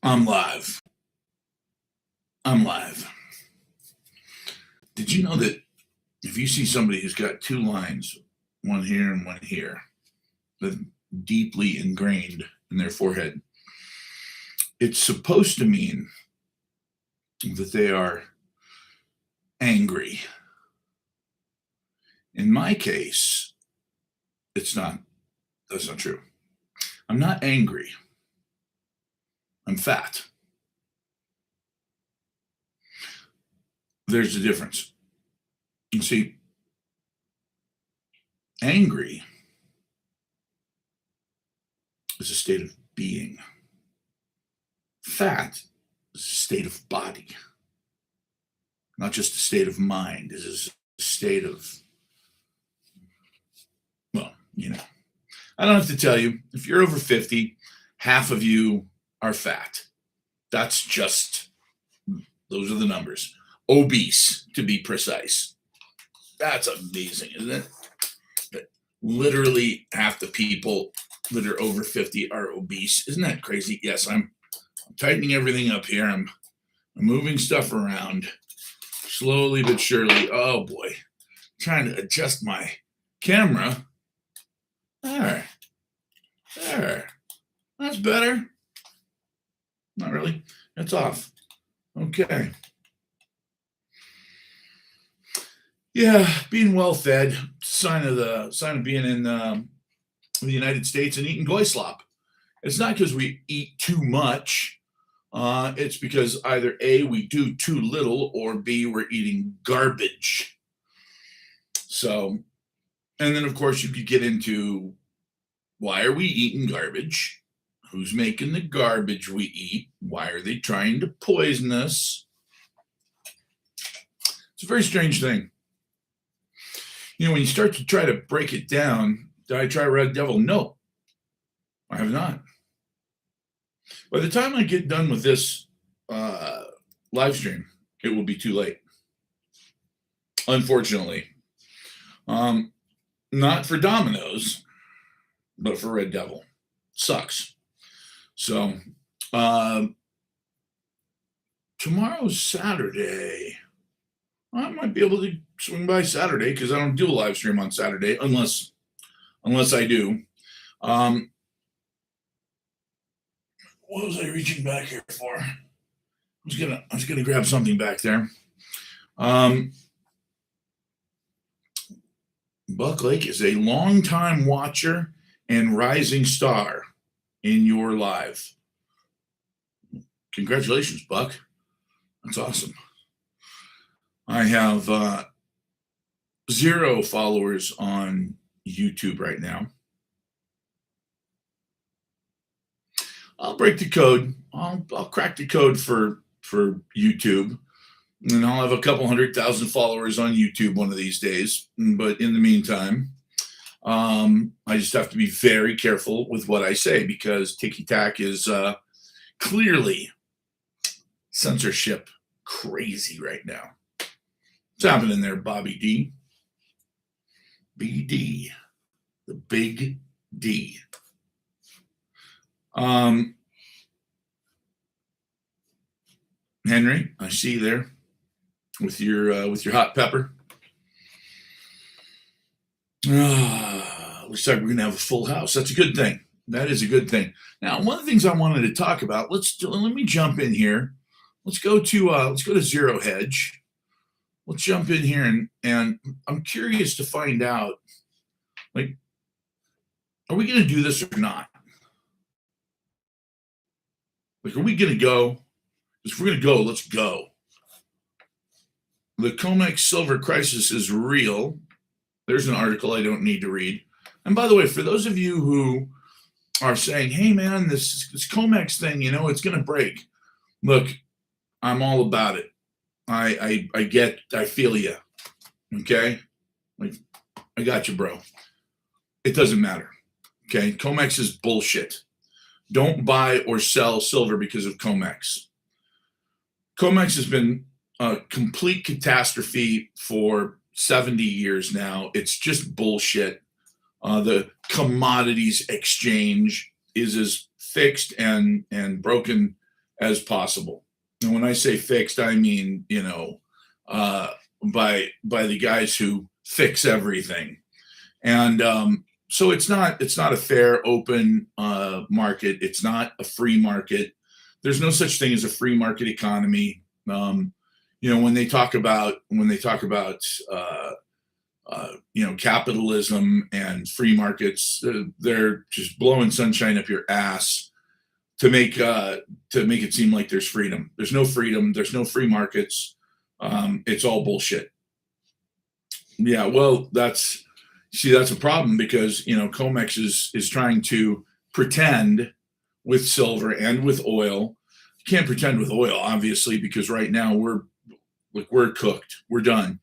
I'm live. I'm live. Did you know that if you see somebody who's got two lines, one here and one here, that deeply ingrained in their forehead, it's supposed to mean that they are angry. In my case, it's not. That's not true. I'm not angry. I'm fat. There's a difference. You see, angry is a state of being. Fat is a state of body, not just a state of mind. It is a state of, well, I don't have to tell you, if you're over 50, half of you are fat. That's just, those are the numbers. Obese, to be precise. That's amazing, isn't it? That literally half the people that are over 50 are obese. Isn't that crazy? Yes, I'm tightening everything up here. I'm moving stuff around slowly but surely. Oh boy, trying to adjust my camera. There. That's better. Not really. It's off. Okay. Yeah, being well fed, sign of being in the United States and eating goy slop. It's not because we eat too much. It's because either A, we do too little, or B, we're eating garbage. So, and then of course you could get into, why are we eating garbage? Who's making the garbage we eat? Why are they trying to poison us? It's a very strange thing. When you start to try to break it down, did I try Red Devil? No, I have not. By the time I get done with this live stream, it will be too late. Unfortunately. Not for Domino's, but for Red Devil. Sucks. So, tomorrow's Saturday. I might be able to swing by Saturday because I don't do a live stream on Saturday unless I do. What was I reaching back here for? I was gonna grab something back there. Buck Lake is a longtime watcher and rising star in your live. Congratulations, Buck. That's awesome. I have 0 followers on YouTube right now. I'll break the code. I'll crack the code for YouTube, and I'll have a couple 100,000 followers on YouTube one of these days. But in the meantime, I just have to be very careful with what I say because TikTok is clearly censorship crazy right now. What's happening there, Bobby D? BD, the big D. Henry, I see you there with your hot pepper. Looks like we're gonna have a full house. That's a good thing. That is a good thing. Now, one of the things I wanted to talk about. Let me jump in here. Let's go to Zero Hedge. Let's jump in here and I'm curious to find out, like, are we going to do this or not? Like, are we going to go? If we're going to go, let's go. The COMEX silver crisis is real. There's an article I don't need to read. And by the way, for those of you who are saying, hey, man, this COMEX thing, it's going to break. Look, I'm all about it. I feel you. Okay? Like, I got you, bro. It doesn't matter. Okay? COMEX is bullshit. Don't buy or sell silver because of COMEX. COMEX has been a complete catastrophe for 70 years now. It's just bullshit. The commodities exchange is as fixed and broken as possible. And when I say fixed, I mean, uh, by the guys who fix everything. And so it's not a fair, open market. It's not a free market. There's no such thing as a free market economy. When they talk about capitalism and free markets, they're just blowing sunshine up your ass to make it seem like there's freedom. There's no freedom. There's no free markets. It's all bullshit. Yeah, well, that's a problem because Comex is trying to pretend with silver and with oil. You can't pretend with oil, obviously, because right now we're cooked. We're done.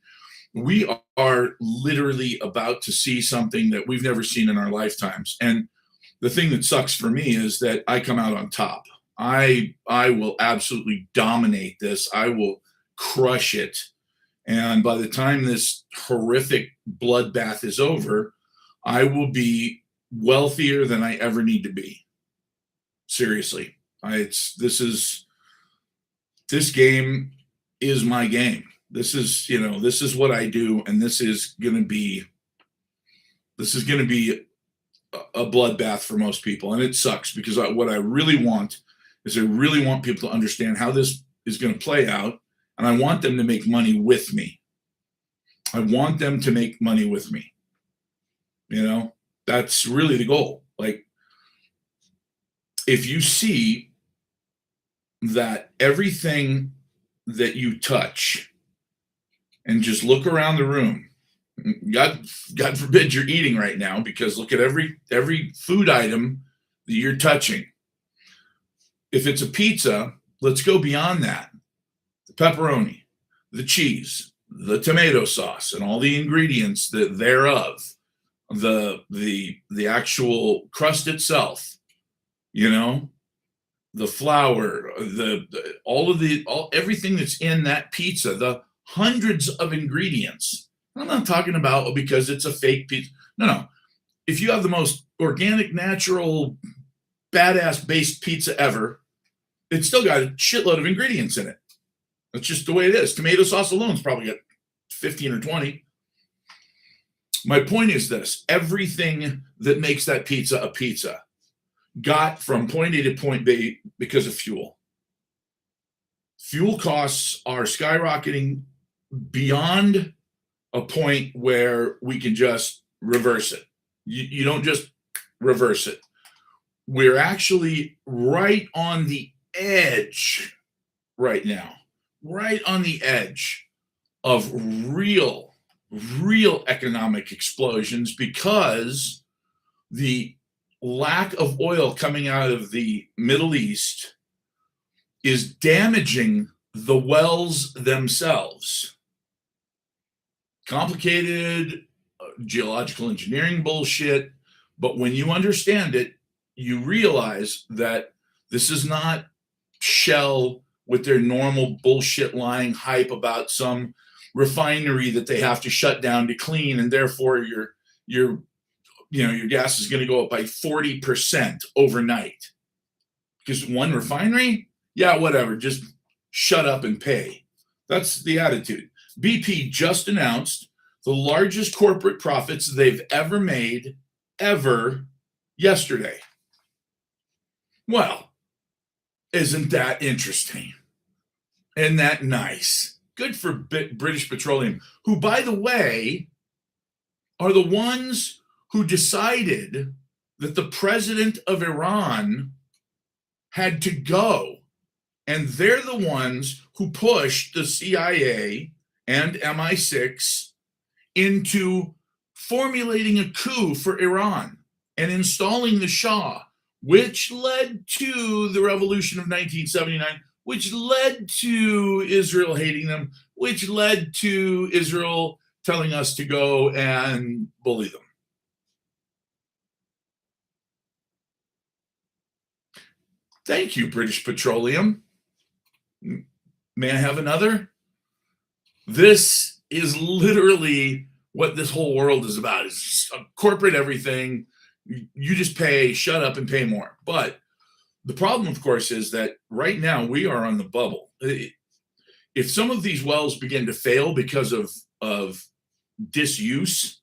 We are literally about to see something that we've never seen in our lifetimes. And the thing that sucks for me is that I come out on top. I will absolutely dominate this. I will crush it. And by the time this horrific bloodbath is over, I will be wealthier than I ever need to be. Seriously. This game is my game. This is what I do, and this is gonna be a bloodbath for most people, and it sucks because what I really want is I really want people to understand how this is going to play out, and I want them to make money with me. I want them to make money with me. That's really the goal. Like, if you see that everything that you touch, and just look around the room. God forbid you're eating right now, because look at every food item that you're touching. If it's a pizza, let's go beyond that. The pepperoni, the cheese, the tomato sauce, and all the ingredients thereof, the actual crust itself, the flour, everything that's in that pizza, the hundreds of ingredients. I'm not talking about because it's a fake pizza. No. If you have the most organic, natural, badass based pizza ever, it's still got a shitload of ingredients in it. That's just the way it is. Tomato sauce alone's probably got 15 or 20. My point is this: everything that makes that pizza a pizza got from point A to point B because of fuel. Fuel costs are skyrocketing beyond a point where we can just reverse it. You don't just reverse it. We're actually right on the edge right now, right on the edge of real economic explosions, because the lack of oil coming out of the Middle East is damaging the wells themselves. Complicated geological engineering bullshit, but when you understand it, you realize that this is not Shell with their normal bullshit lying hype about some refinery that they have to shut down to clean, and therefore your gas is going to go up by 40% overnight because one refinery. Yeah, whatever, just shut up and pay. That's the attitude. BP just announced the largest corporate profits they've ever made, ever, yesterday. Well, isn't that interesting? Isn't that nice? Good for British Petroleum, who, by the way, are the ones who decided that the president of Iran had to go. And they're the ones who pushed the CIA and MI6 into formulating a coup for Iran and installing the Shah, which led to the revolution of 1979, which led to Israel hating them, which led to Israel telling us to go and bully them. Thank you, British Petroleum. May I have another? This is literally what this whole world is about. It's corporate everything. You just pay, shut up and pay more. But The problem, of course, is that right now we are on the bubble. If some of these wells begin to fail because of disuse,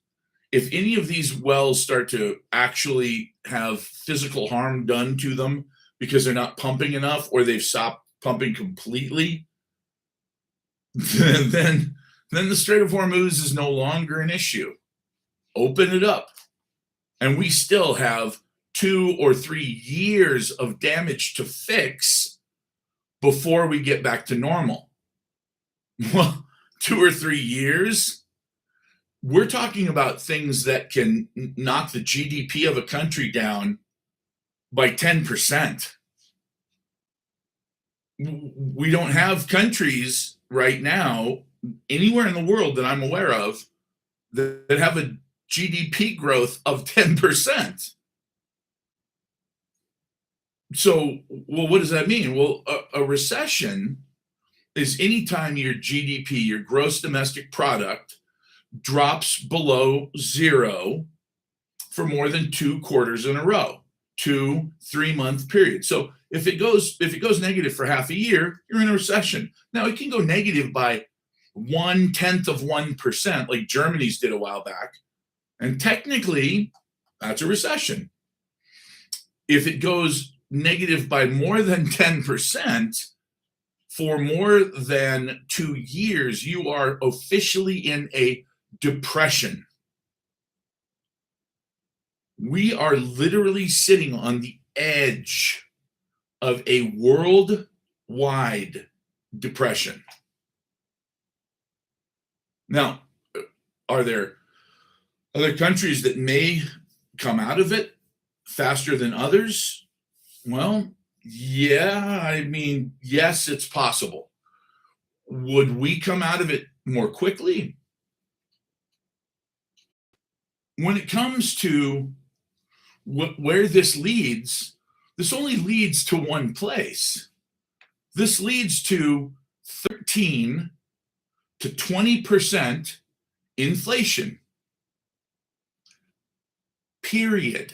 if any of these wells start to actually have physical harm done to them because they're not pumping enough or they've stopped pumping completely, then the Strait of Hormuz is no longer an issue. Open it up. And we still have 2 or 3 years of damage to fix before we get back to normal. Well, 2 or 3 years? We're talking about things that can knock the GDP of a country down by 10%. We don't have countries right now anywhere in the world that I'm aware of that have a GDP growth of 10%. So, well, what does that mean? Well, a recession is anytime your GDP, your gross domestic product, drops below zero for more than 2 quarters in a row, 2-3 month period. So if it goes negative for half a year, you're in a recession. Now it can go negative by 0.1%, like Germany's did a while back, and technically that's a recession. If it goes negative by more than 10% for more than 2 years, you are officially in a depression. We are literally sitting on the edge of a worldwide depression. Now, are there other countries that may come out of it faster than others? Well, yeah, I mean, yes, it's possible. Would we come out of it more quickly? When it comes to where this leads, this only leads to one place. This leads to 13 to 20% inflation. Period.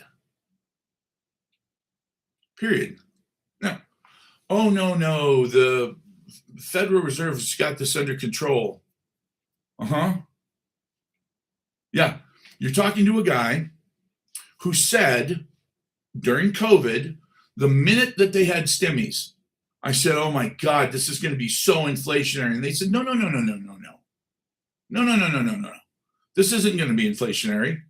Now, oh, no, the Federal Reserve's got this under control. Yeah, you're talking to a guy who said during COVID, the minute that they had stimmies, I said, oh my God, this is going to be so inflationary. And they said, no. This isn't going to be inflationary.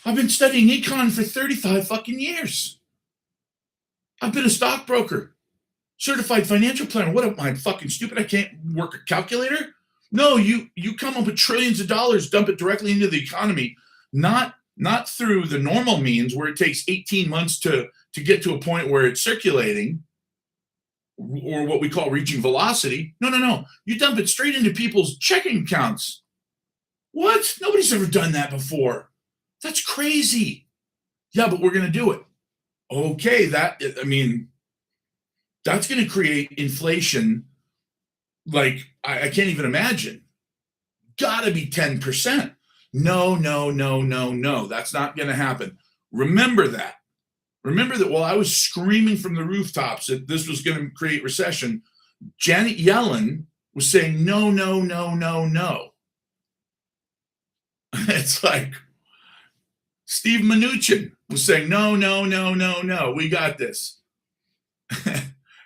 I've been studying econ for 35 fucking years. I've been a stockbroker, certified financial planner. What am I, fucking stupid? I can't work a calculator? No, you come up with trillions of dollars, dump it directly into the economy, not through the normal means where it takes 18 months to get to a point where it's circulating, or what we call reaching velocity. No. You dump it straight into people's checking accounts. What? Nobody's ever done that before. That's crazy. Yeah, but we're going to do it. Okay, that's going to create inflation like I can't even imagine. Gotta be 10%. No. That's not going to happen. Remember that while I was screaming from the rooftops that this was going to create recession, Janet Yellen was saying, no. It's like Steve Mnuchin was saying, no, we got this.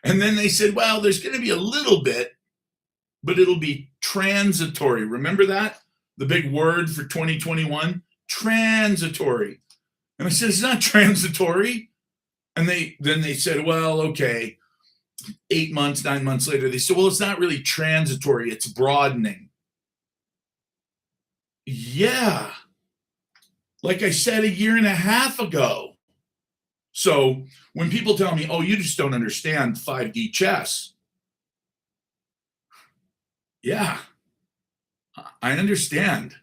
And then they said, well, there's going to be a little bit, but it'll be transitory. Remember that? The big word for 2021? Transitory. And I said, it's not transitory. And then they said, well, okay, 8 months, 9 months later, they said, well, it's not really transitory, it's broadening. Yeah. Like I said a year and a half ago. So when people tell me, oh, you just don't understand 5D chess. Yeah, I understand,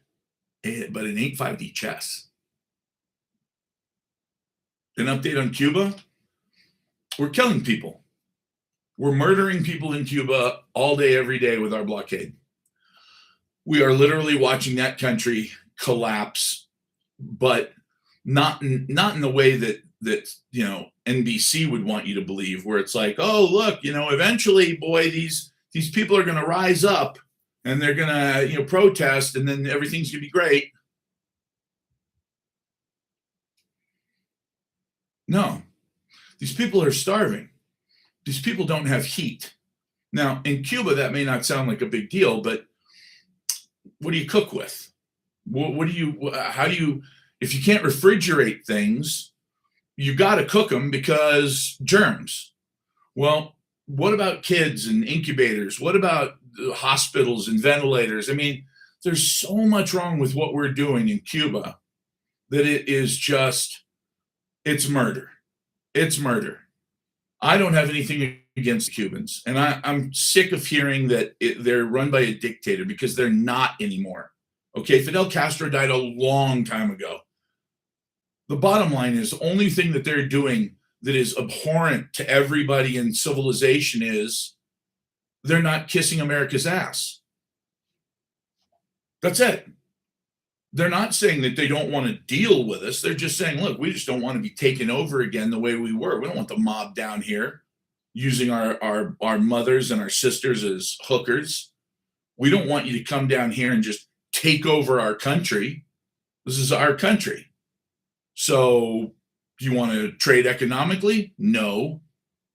but it ain't 5D chess. An update on Cuba. We're killing people. We're murdering people in Cuba all day, every day with our blockade. We are literally watching that country collapse, but not in the way that NBC would want you to believe, where it's like, oh, look, eventually, boy, these people are going to rise up and they're going to, protest, and then everything's going to be great. No, these people are starving. These people don't have heat. Now, in Cuba, that may not sound like a big deal, but what do you cook with? If you can't refrigerate things, you got to cook them because germs. Well, what about kids and incubators? What about hospitals and ventilators? I mean, there's so much wrong with what we're doing in Cuba that it's murder. It's murder. I don't have anything against the Cubans, and I'm sick of hearing that they're run by a dictator, because they're not anymore. Okay, Fidel Castro died a long time ago. The bottom line is, the only thing that they're doing that is abhorrent to everybody in civilization is they're not kissing America's ass. That's it. They're not saying that they don't want to deal with us. They're just saying, look, we just don't want to be taken over again the way we were. We don't want the mob down here using our mothers and our sisters as hookers. We don't want you to come down here and just take over our country. This is our country. So do you want to trade economically? No.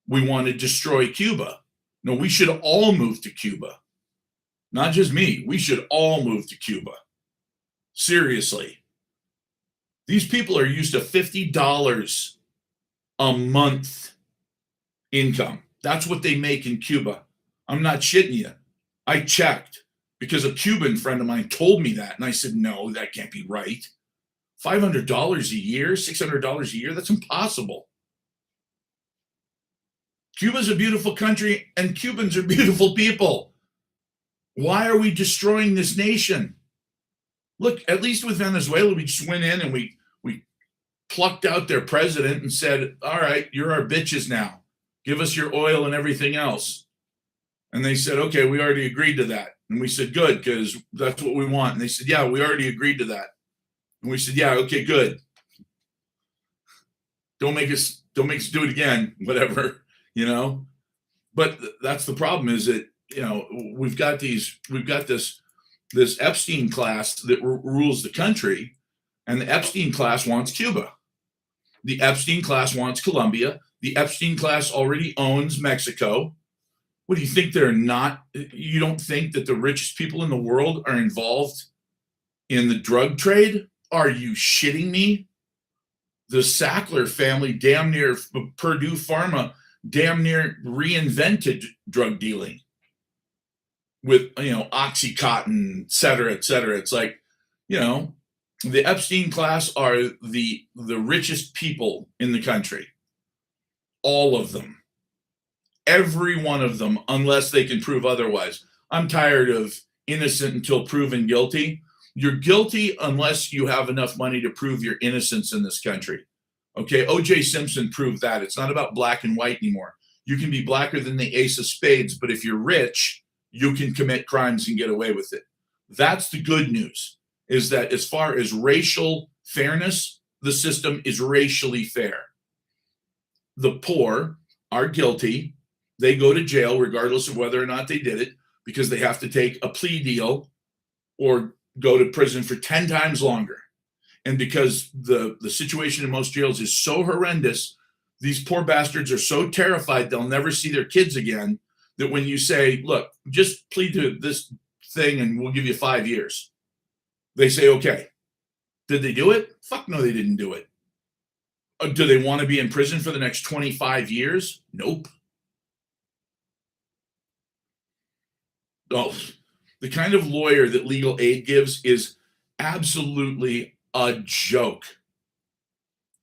We want to destroy Cuba. No, we should all move to Cuba. Not just me. We should all move to Cuba. Seriously. These people are used to $50 a month income. That's what they make in Cuba. I'm not shitting you. I checked because a Cuban friend of mine told me that. And I said, no, that can't be right. $500 a year, $600 a year, that's impossible. Cuba's a beautiful country, and Cubans are beautiful people. Why are we destroying this nation? Look, at least with Venezuela, we just went in and we plucked out their president and said, all right, you're our bitches now. Give us your oil and everything else. And they said, okay, we already agreed to that. And we said, good, because that's what we want. And they said, yeah, we already agreed to that. And we said, yeah, okay, good. Don't make us do it again, whatever, But that's the problem, is that, we've got this Epstein class that rules the country, and the Epstein class wants Cuba. The Epstein class wants Colombia. The Epstein class already owns Mexico. What do you think? You don't think that the richest people in the world are involved in the drug trade? Are you shitting me? The Sackler family, damn near Purdue Pharma, damn near reinvented drug dealing with, Oxycontin, et cetera, et cetera. It's like, the Epstein class are the richest people in the country. All of them. Every one of them, unless they can prove otherwise. I'm tired of innocent until proven guilty. You're guilty unless you have enough money to prove your innocence in this country. Okay, O.J. Simpson proved that. It's not about black and white anymore. You can be blacker than the ace of spades, but if you're rich, you can commit crimes and get away with it. That's the good news, is that as far as racial fairness, the system is racially fair. The poor are guilty. They go to jail regardless of whether or not they did it, because they have to take a plea deal or go to prison for 10 times longer. And because the situation in most jails is so horrendous, these poor bastards are so terrified they'll never see their kids again, that when you say, look, just plead to this thing and we'll give you 5 years, they say, okay. Did they do it? Fuck no, they didn't do it. Do they want to be in prison for the next 25 years? Nope. Oh, the kind of lawyer that legal aid gives is absolutely a joke.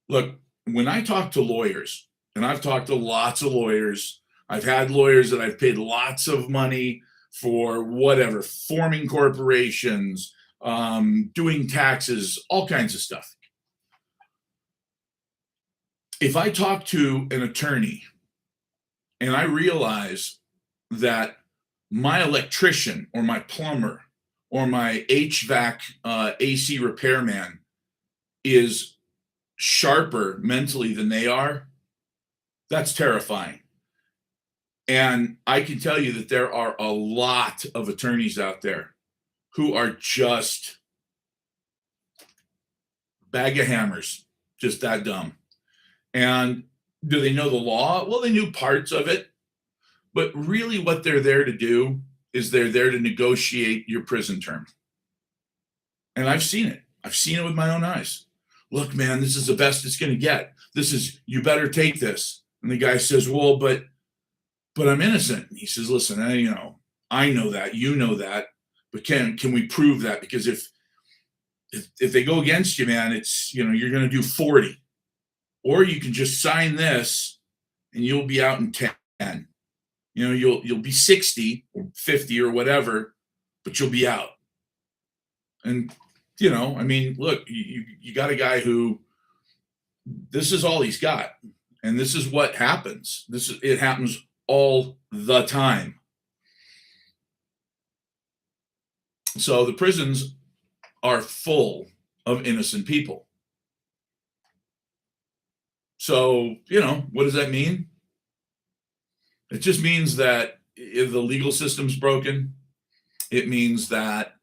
Look, when I talk to lawyers, and I've talked to lots of lawyers, I've had lawyers that I've paid lots of money for whatever, forming corporations, doing taxes, all kinds of stuff. If I talk to an attorney and I realize that my electrician or my plumber or my HVAC AC repairman is sharper mentally than they are, That's terrifying. And I can tell you that there are a lot of attorneys out there who are just bag of hammers, just that dumb. And do they know the law? Well, they knew parts of it, but really what they're there to do is they're there to negotiate your prison term. And I've seen it. I've seen it with my own eyes. Look, man, this is the best it's going to get. This is, you better take this. And the guy says, well, but I'm innocent. And he says, listen, I know that, you know that, but can we prove that? Because if they go against you, man, it's, you're going to do 40, or you can just sign this and you'll be out in 10. You'll be 60 or 50 or whatever, but you'll be out. And, look, you got a guy who, this is all he's got. And this is what happens. It happens all the time. So the prisons are full of innocent people. So, what does that mean? It just means that if the legal system's broken, it means that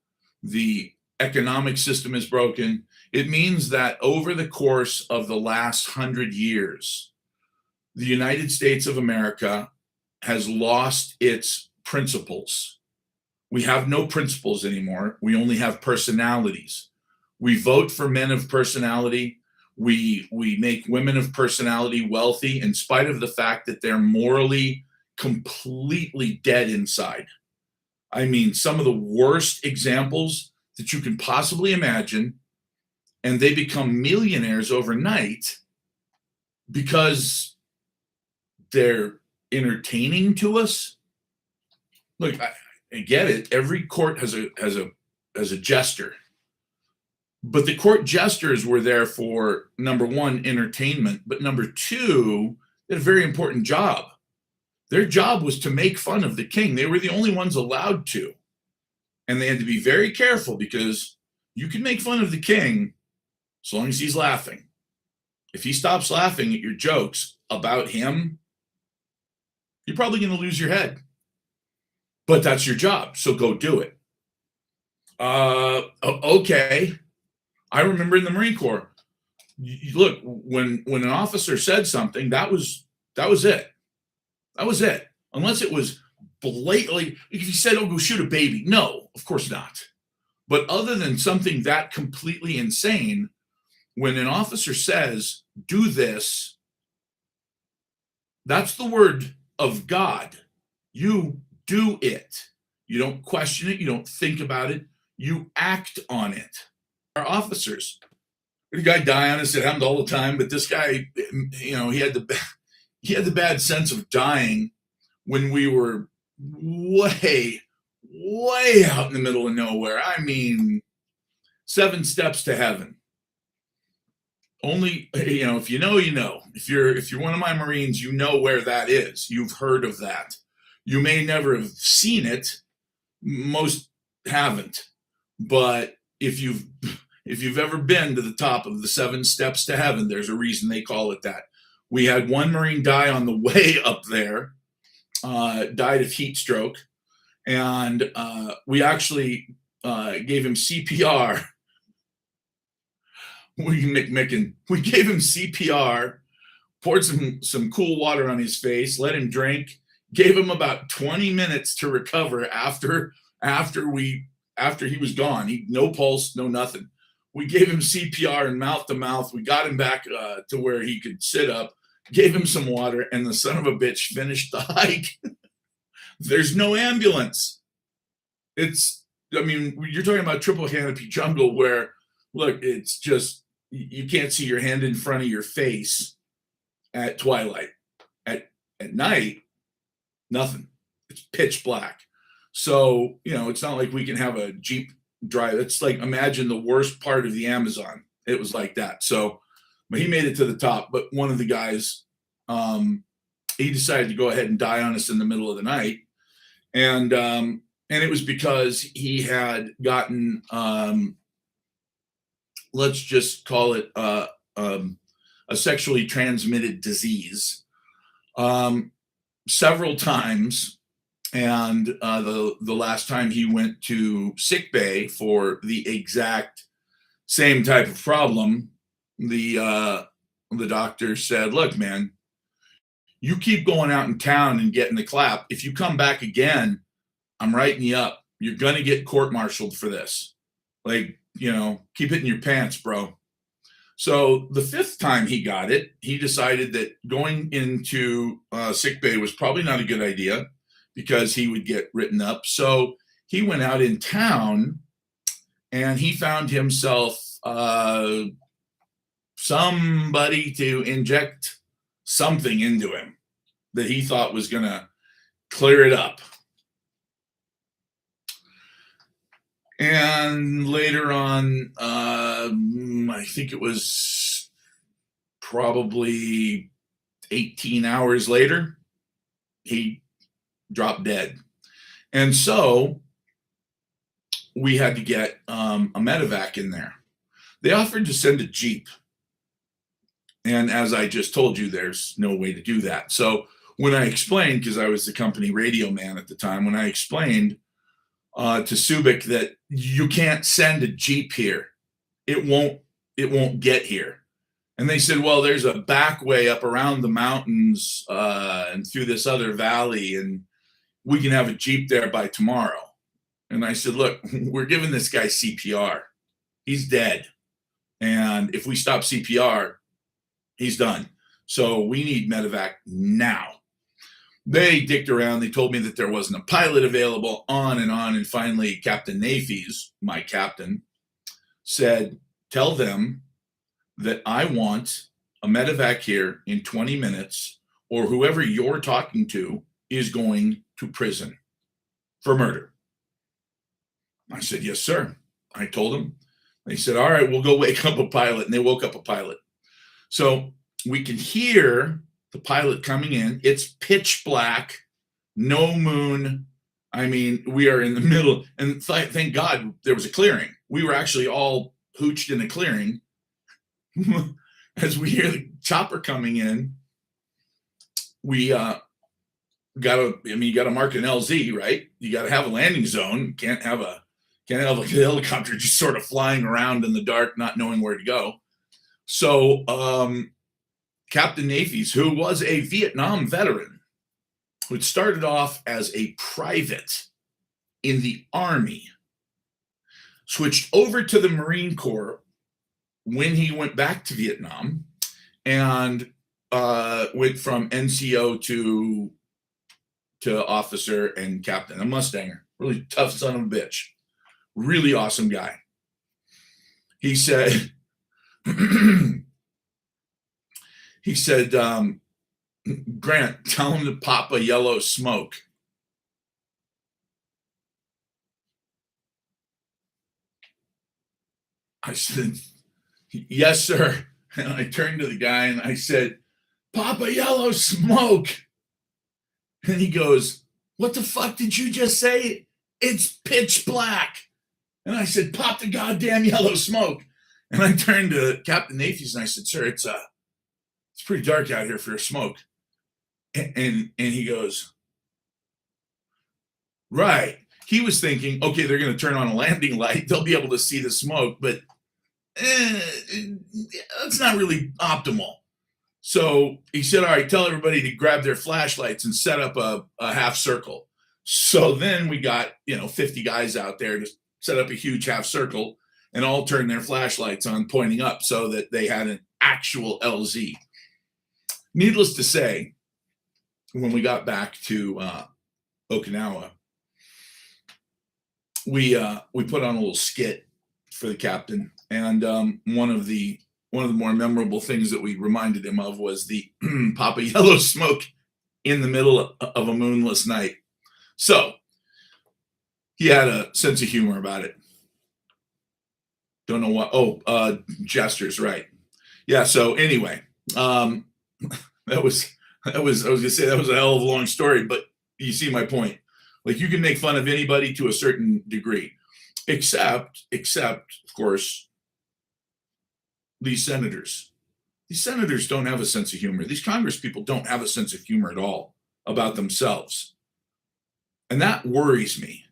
the economic system is broken. It means that over the course of the last 100 years, the United States of America has lost its principles. We have no principles anymore. We only have personalities. We vote for men of personality. We make women of personality wealthy in spite of the fact that they're morally completely dead inside. I mean, some of the worst examples that you can possibly imagine, and they become millionaires overnight because they're entertaining to us. Look, I get it. Every court has a jester, but the court jesters were there for, number one, entertainment, but number two, they had a very important job. Their job was to make fun of the king. They were the only ones allowed to. And they had to be very careful because you can make fun of the king as long as he's laughing. If he stops laughing at your jokes about him, you're probably going to lose your head. But that's your job, so go do it. Okay. I remember in the Marine Corps, look, when an officer said something, that was it. That was it. Unless it was blatantly, if he said, oh, go shoot a baby. No, of course not. But other than something that completely insane, when an officer says, do this, that's the word of God. You do it. You don't question it. You don't think about it. You act on it. Our officers, the guy die on us, it happened all the time, but this guy, he had the bad sense of dying when we were way out in the middle of nowhere. I mean, 7 steps to heaven. Only, if you know, you know. If you're one of my Marines, you know where that is. You've heard of that. You may never have seen it. Most haven't. But if you've ever been to the top of the 7 steps to heaven, there's a reason they call it that. We had one Marine die on the way up there, died of heat stroke, and we actually gave him CPR. We gave him CPR, poured some cool water on his face, let him drink, gave him about 20 minutes to recover after he was gone. No pulse, no nothing. We gave him CPR and mouth to mouth. We got him back to where he could sit up, gave him some water, and the son of a bitch finished the hike. There's no ambulance. You're talking about triple canopy jungle where, look, it's just, you can't see your hand in front of your face at twilight. At night, nothing. It's pitch black. So, it's not like we can have a Jeep drive. It's like, imagine the worst part of the Amazon. It was like that. So, but he made it to the top. But one of the guys, he decided to go ahead and die on us in the middle of the night. And it was because he had gotten, let's just call it a sexually transmitted disease. um, several times. And the last time he went to sick bay for the exact same type of problem, the doctor said, "Look, man, you keep going out in town and getting the clap. If you come back again, I'm writing you up. You're gonna get court-martialed for this. Like, keep it in your pants, bro." So the fifth time he got it, he decided that going into sick bay was probably not a good idea because he would get written up. So he went out in town and he found himself somebody to inject something into him that he thought was going to clear it up. And later on, I think it was probably 18 hours later, he dropped dead. And so we had to get a medevac in there. They offered to send a Jeep. And as I just told you, there's no way to do that. So when I explained, because I was the company radio man at the time, when I explained to Subic that you can't send a Jeep here, it won't get here. And they said, well, there's a back way up around the mountains and through this other valley, and we can have a Jeep there by tomorrow. And I said, look, we're giving this guy CPR. He's dead. And if we stop CPR, he's done. So we need medevac now. They dicked around. They told me that there wasn't a pilot available, on. And finally, Captain Nafis, my captain, said, tell them that I want a medevac here in 20 minutes, or whoever you're talking to is going to prison for murder. I said, yes, sir. I told them. They said, all right, we'll go wake up a pilot. And they woke up a pilot. So we can hear the pilot coming in. It's pitch black, no moon. I mean, we are in the middle. And thank God there was a clearing. We were actually all hooched in a clearing. As we hear the chopper coming in, we got to mark an LZ, right? You got to have a landing zone. You can't have a helicopter just sort of flying around in the dark, not knowing where to go. So Captain Nafis, who was a Vietnam veteran, who had started off as a private in the Army, switched over to the Marine Corps when he went back to Vietnam, and went from NCO to officer and captain, a Mustanger, really tough son of a bitch, really awesome guy. He said, Grant, tell him to pop a yellow smoke. I said, yes, sir. And I turned to the guy and I said, pop a yellow smoke. And he goes, what the fuck did you just say? It's pitch black. And I said, pop the goddamn yellow smoke. And I turned to Captain Nafis and I said, sir, it's pretty dark out here for a smoke. And he goes, right. He was thinking, okay, they're going to turn on a landing light. They'll be able to see the smoke, but that's not really optimal. So he said, all right, tell everybody to grab their flashlights and set up a half circle. So then we got, 50 guys out there to set up a huge half circle and all turn their flashlights on pointing up so that they had an actual LZ. Needless to say, when we got back to Okinawa, we put on a little skit for the captain, and one of the more memorable things that we reminded him of was the pop of yellow smoke in the middle of a moonless night. So he had a sense of humor about it. Don't know what. Oh, gestures, right? Yeah. So anyway, that was. I was gonna say that was a hell of a long story, but you see my point. Like, you can make fun of anybody to a certain degree, except of course, these senators. These senators don't have a sense of humor. These Congress people don't have a sense of humor at all about themselves. And that worries me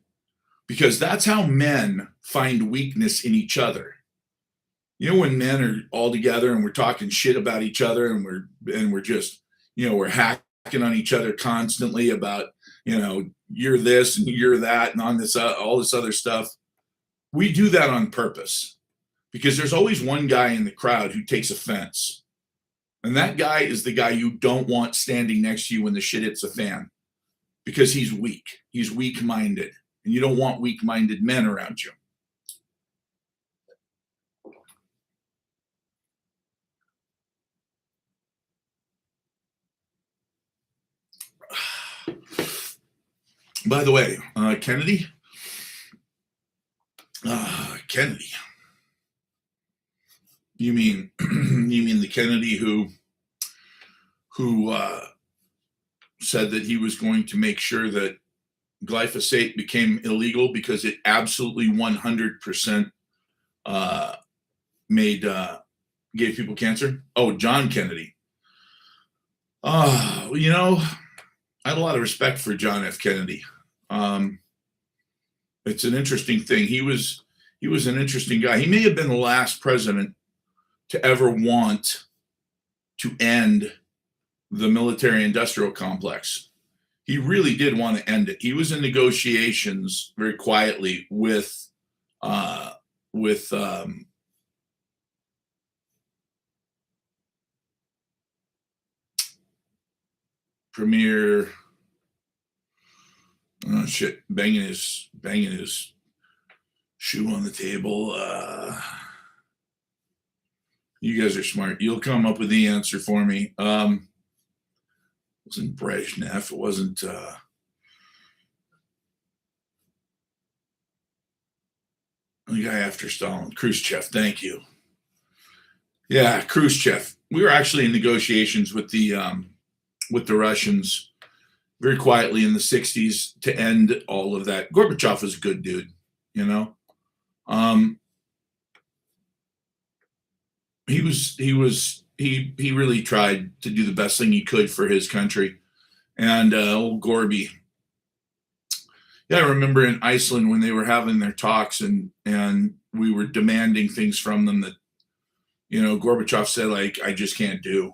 because that's how men find weakness in each other. You know, when men are all together and we're talking shit about each other and we're just, we're hacking on each other constantly about, you're this and you're that and on this all this other stuff. We do that on purpose because there's always one guy in the crowd who takes offense. And that guy is the guy you don't want standing next to you when the shit hits the fan because he's weak. He's weak-minded. And you don't want weak-minded men around you. By the way, Kennedy. Kennedy. You mean the Kennedy who said that he was going to make sure that glyphosate became illegal because it absolutely 100% gave people cancer? Oh, John Kennedy. I had a lot of respect for John F. Kennedy. It's an interesting thing. He was an interesting guy. He may have been the last president to ever want to end the military-industrial complex. He really did want to end it. He was in negotiations very quietly with Premier. Oh shit! Banging his shoe on the table. You guys are smart. You'll come up with the answer for me. It wasn't Brezhnev. It wasn't. The guy after Stalin, Khrushchev. Thank you. Yeah, Khrushchev. We were actually in negotiations with the Russians very quietly in the 60s to end all of that. Gorbachev was a good dude, He really tried to do the best thing he could for his country. And old Gorby. Yeah, I remember in Iceland when they were having their talks and we were demanding things from them that, Gorbachev said, like, I just can't do.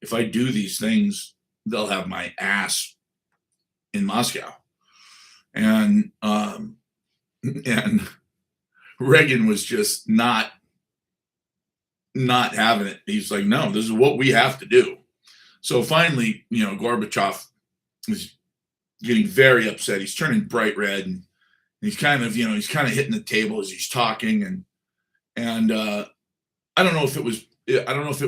If I do these things, they'll have my ass in Moscow. And Reagan was just not having it. He's like, no, this is what we have to do. So finally, Gorbachev is getting very upset. He's turning bright red and he's kind of hitting the table as he's talking. And I don't know if it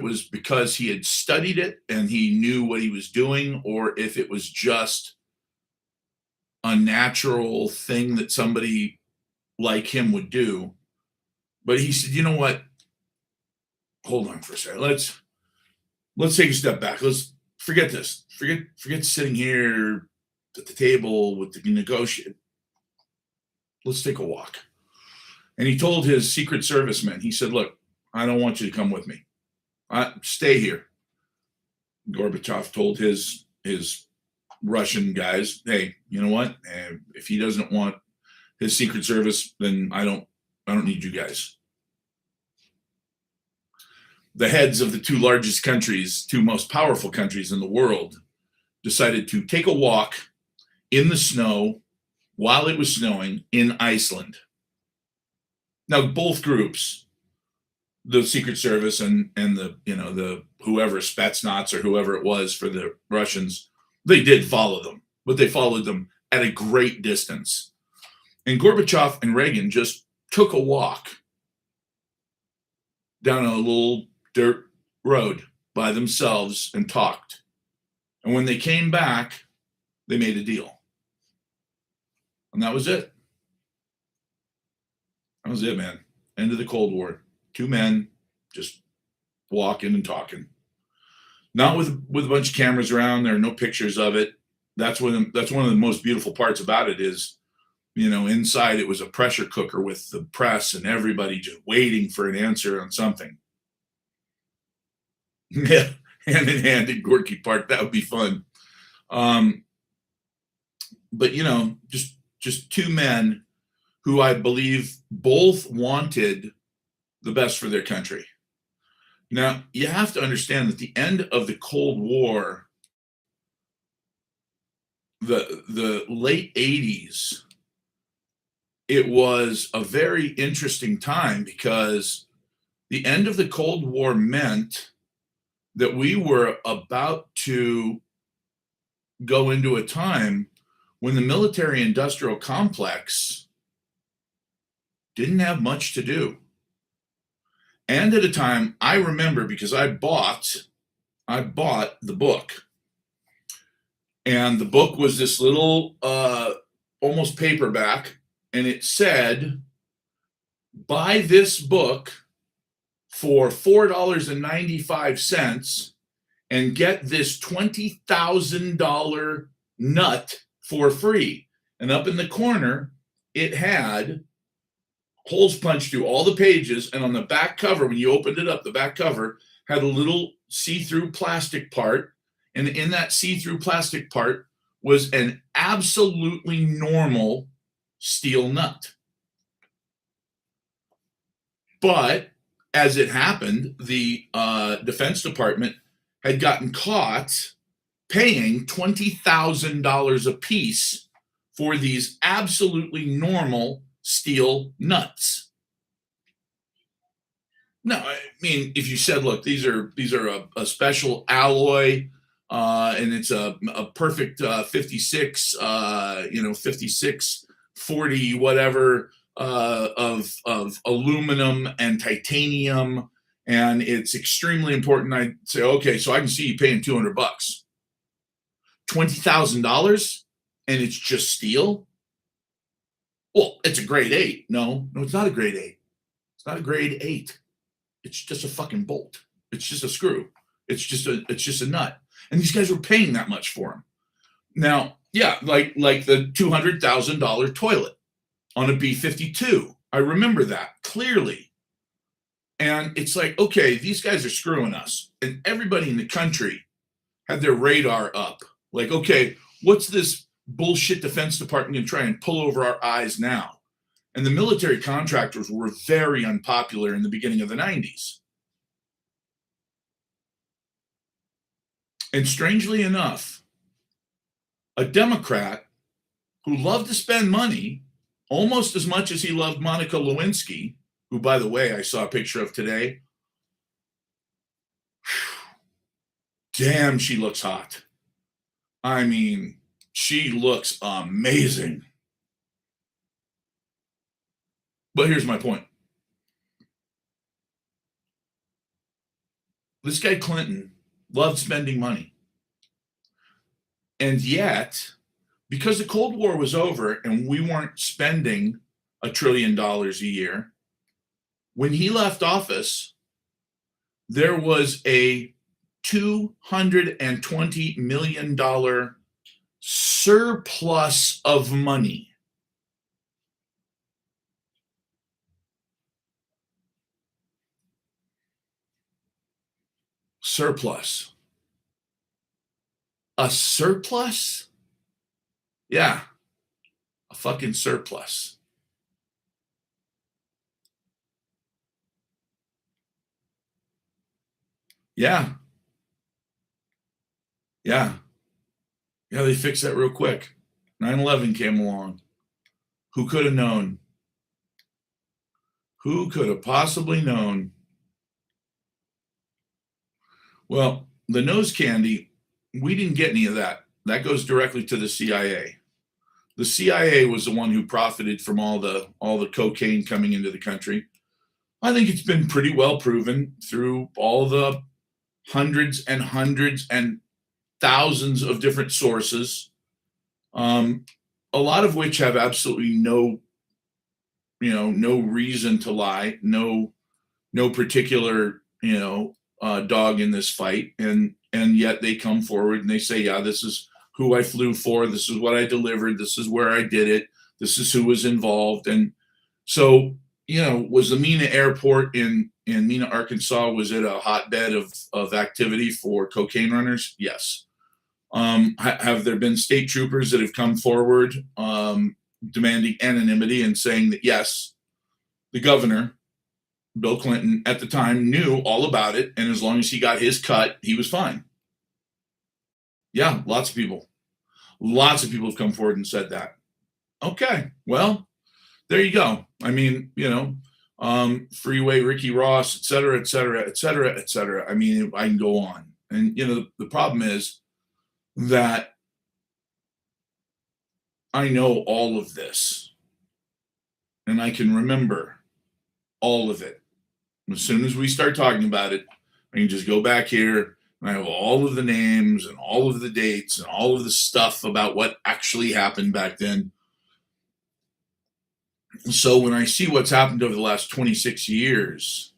was because he had studied it and he knew what he was doing, or if it was just a natural thing that somebody like him would do. But he said, you know what? Hold on for a second. Let's take a step back. Let's forget this. Forget sitting here at the table with the negotiator. Let's take a walk. And he told his Secret Service men, he said, look, I don't want you to come with me. Stay here. Gorbachev told his Russian guys, hey, you know what? If he doesn't want his Secret Service, then I don't need you guys. The heads of the two most powerful countries in the world, decided to take a walk in the snow while it was snowing in Iceland. Now, both groups, the Secret Service and the whoever, Spetsnaz or whoever it was for the Russians, they did follow them, but they followed them at a great distance. And Gorbachev and Reagan just took a walk down a little dirt road by themselves and talked. And when they came back, they made a deal. And that was it. That was it, man. End of the Cold War. Two men just walking and talking. Not with a bunch of cameras around. There are no pictures of it. That's one of the most beautiful parts about it is, inside it was a pressure cooker with the press and everybody just waiting for an answer on something. Yeah, hand in hand in Gorky Park. That would be fun. Um, but just two men who I believe both wanted the best for their country. Now, you have to understand that the end of the Cold War, the late 80s, it was a very interesting time because the end of the Cold War meant that we were about to go into a time when the military industrial complex didn't have much to do. And at a time, I remember because I bought the book. And the book was this little almost paperback, and it said, buy this book for $4.95 and get this $20,000 nut for free. And up in the corner, it had holes punched through all the pages. And on the back cover, when you opened it up, the back cover had a little see-through plastic part. And in that see-through plastic part was an absolutely normal steel nut. But as it happened, the Defense Department had gotten caught paying $20,000 a piece for these absolutely normal steel nuts. No, I mean, if you said, look, these are a special alloy, and it's a perfect 56, 56, 40, whatever, of aluminum and titanium, and it's extremely important. I'd say, okay, so I can see you paying $200, $20,000, and it's just steel. Well, it's a grade 8. No, it's not a grade 8. It's not a grade 8. It's just a fucking bolt. It's just a screw. It's just a nut. And these guys were paying that much for them. Now, yeah, like the $200,000 toilet on a B-52. I remember that clearly. And it's like, okay, these guys are screwing us. And everybody in the country had their radar up. Like, okay, what's this bullshit Defense Department going to try and pull over our eyes now? And the military contractors were very unpopular in the beginning of the 90s. And strangely enough, a Democrat who loved to spend money almost as much as he loved Monica Lewinsky, who, by the way, I saw a picture of today. Damn, she looks hot. I mean, she looks amazing. But here's my point. This guy Clinton loved spending money. And yet, because the Cold War was over and we weren't spending $1 trillion a year, when he left office, there was a $220 million surplus of money. Surplus. A surplus? Yeah, a fucking surplus. Yeah. Yeah, they fixed that real quick. 9/11 came along. Who could have known? Who could have possibly known? Well, the nose candy, we didn't get any of that. That goes directly to the CIA. The CIA was the one who profited from all the cocaine coming into the country. I think it's been pretty well proven through all the hundreds and hundreds and thousands of different sources, a lot of which have absolutely no reason to lie, no particular, dog in this fight, and yet they come forward and they say, yeah, this is who I flew for, this is what I delivered, this is where I did it, this is who was involved. And so, was the Mina airport in in Mena, Arkansas, was it a hotbed of activity for cocaine runners? Yes. Have there been state troopers that have come forward demanding anonymity and saying that, yes, the governor, Bill Clinton, at the time knew all about it, and as long as he got his cut, he was fine? Yeah, lots of people. Lots of people have come forward and said that. Okay, well, there you go. I mean, Freeway, Ricky Ross, et cetera, et cetera, et cetera, et cetera. I mean, I can go on. And, the problem is that I know all of this and I can remember all of it. As soon as we start talking about it, I can just go back here and I have all of the names and all of the dates and all of the stuff about what actually happened back then. So when I see what's happened over the last 26 years,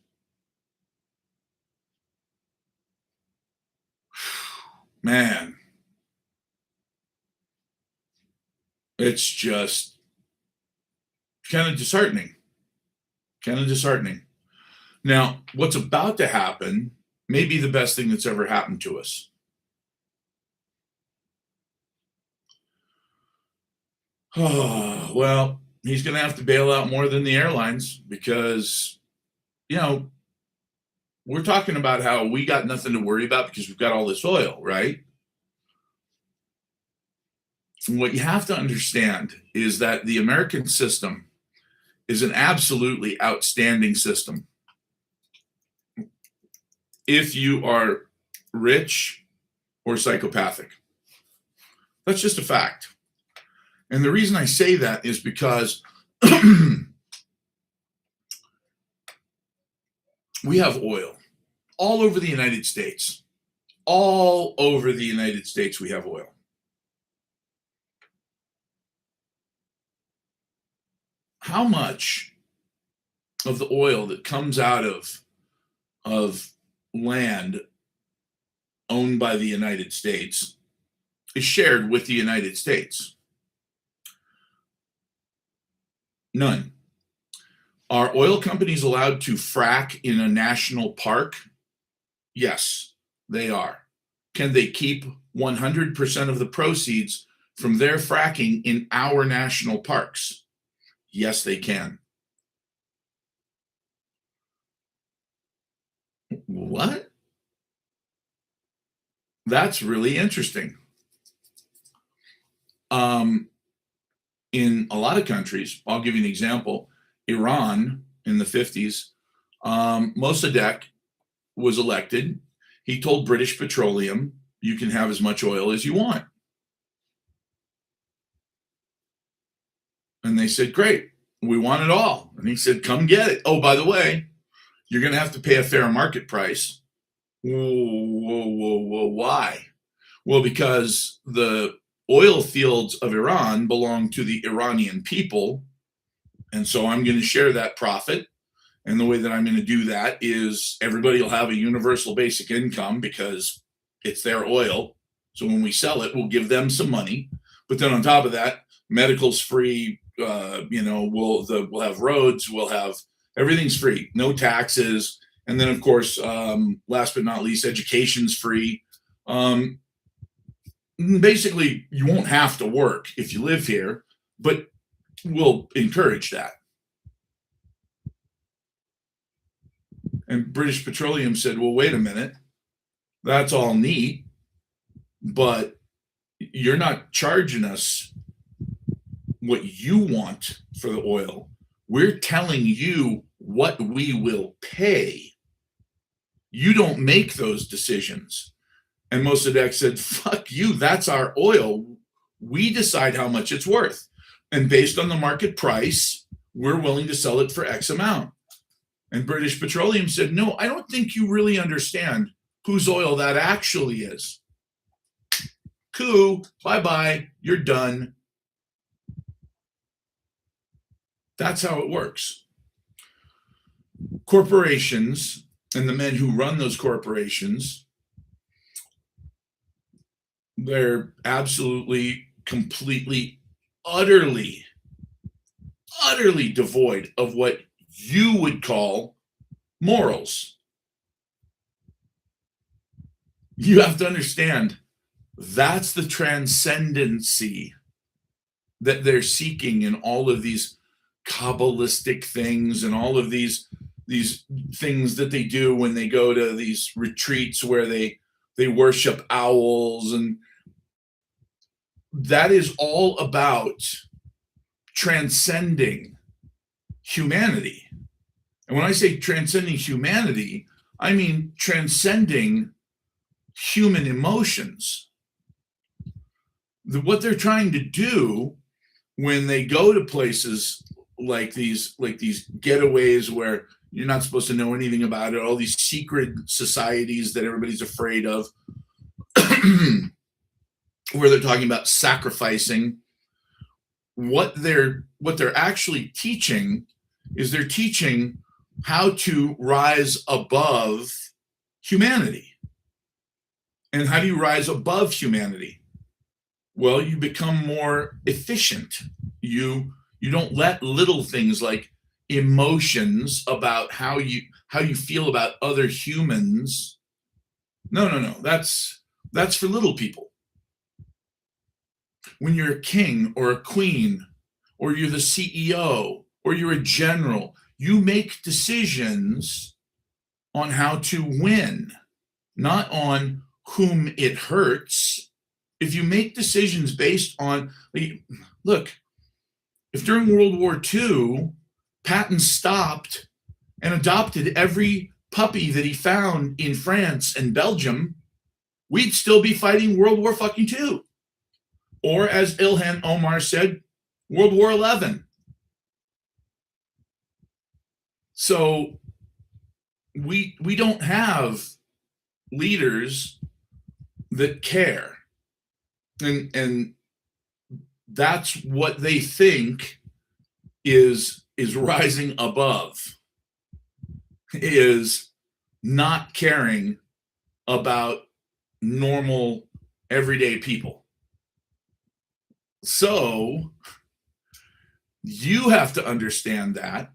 man, it's just kind of disheartening. Kind of disheartening. Now, what's about to happen may be the best thing that's ever happened to us. Oh, well, he's going to have to bail out more than the airlines because, we're talking about how we got nothing to worry about because we've got all this oil, right? And what you have to understand is that the American system is an absolutely outstanding system. If you are rich or psychopathic, that's just a fact. And the reason I say that is because we have oil all over the United States. All over the United States, we have oil. How much of the oil that comes out of land owned by the United States is shared with the United States? None. Are oil companies allowed to frack in a national park? Yes, they are. Can they keep 100% of the proceeds from their fracking in our national parks? Yes, they can. What? That's really interesting. In a lot of countries, I'll give you an example. Iran in the 50s, Mossadegh was elected. He told British Petroleum, you can have as much oil as you want. And they said, great, we want it all. And he said, come get it. Oh, by the way, you're going to have to pay a fair market price. Whoa, why? Well, because the oil fields of Iran belong to the Iranian people. And so I'm going to share that profit. And the way that I'm going to do that is everybody will have a universal basic income because it's their oil. So when we sell it, we'll give them some money. But then on top of that, medical's free. We'll have roads. We'll have everything's free, no taxes. And then, of course, last but not least, education's free. Basically, you won't have to work if you live here, but we'll encourage that. And British Petroleum said, well, wait a minute. That's all neat, but you're not charging us what you want for the oil. We're telling you what we will pay. You don't make those decisions. And Mossadegh said, fuck you, that's our oil. We decide how much it's worth. And based on the market price, we're willing to sell it for X amount. And British Petroleum said, no, I don't think you really understand whose oil that actually is. Coup, bye-bye, you're done. That's how it works. Corporations and the men who run those corporations, they're absolutely, completely, utterly devoid of what you would call morals. You have to understand that's the transcendency that they're seeking in all of these Kabbalistic things and all of these things that they do when they go to these retreats where they worship owls, and that is all about transcending humanity. And when I say transcending humanity, I mean transcending human emotions. What they're trying to do when they go to places like these getaways where you're not supposed to know anything about it, all these secret societies that everybody's afraid of, where they're talking about sacrificing, what they're actually teaching is they're teaching how to rise above humanity. And how do you rise above humanity? Well, you become more efficient. You don't let little things like emotions about how you feel about other humans. No. That's for little people. When you're a king or a queen, or you're the CEO, or you're a general, you make decisions on how to win, not on whom it hurts. If you make decisions based on, look, if during World War II, Patton stopped and adopted every puppy that he found in France and Belgium, we'd still be fighting World War fucking II. Or as Ilhan Omar said, World War XI. So we don't have leaders that care. And that's what they think is rising above, is not caring about normal everyday people. So you have to understand that,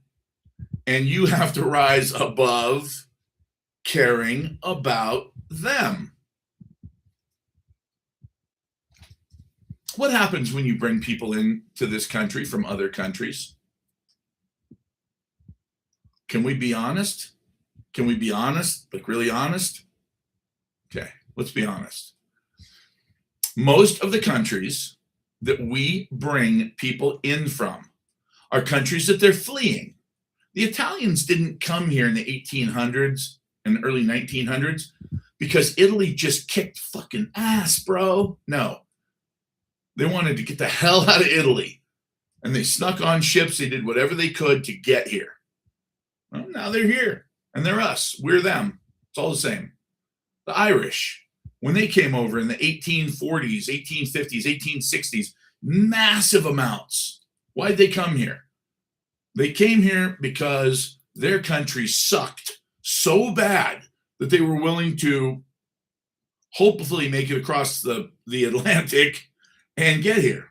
and you have to rise above caring about them. What happens when you bring people into this country from other countries? Can we be honest? Can we be honest? Like really honest? Okay, let's be honest. Most of the countries that we bring people in from are countries that they're fleeing. The Italians didn't come here in the 1800s and early 1900s because Italy just kicked fucking ass, bro. No. They wanted to get the hell out of Italy, and they snuck on ships. They did whatever they could to get here. Well, now they're here, and they're us. We're them. It's all the same. The Irish, when they came over in the 1840s, 1850s, 1860s, massive amounts. Why'd they come here? They came here because their country sucked so bad that they were willing to hopefully make it across the Atlantic and get here.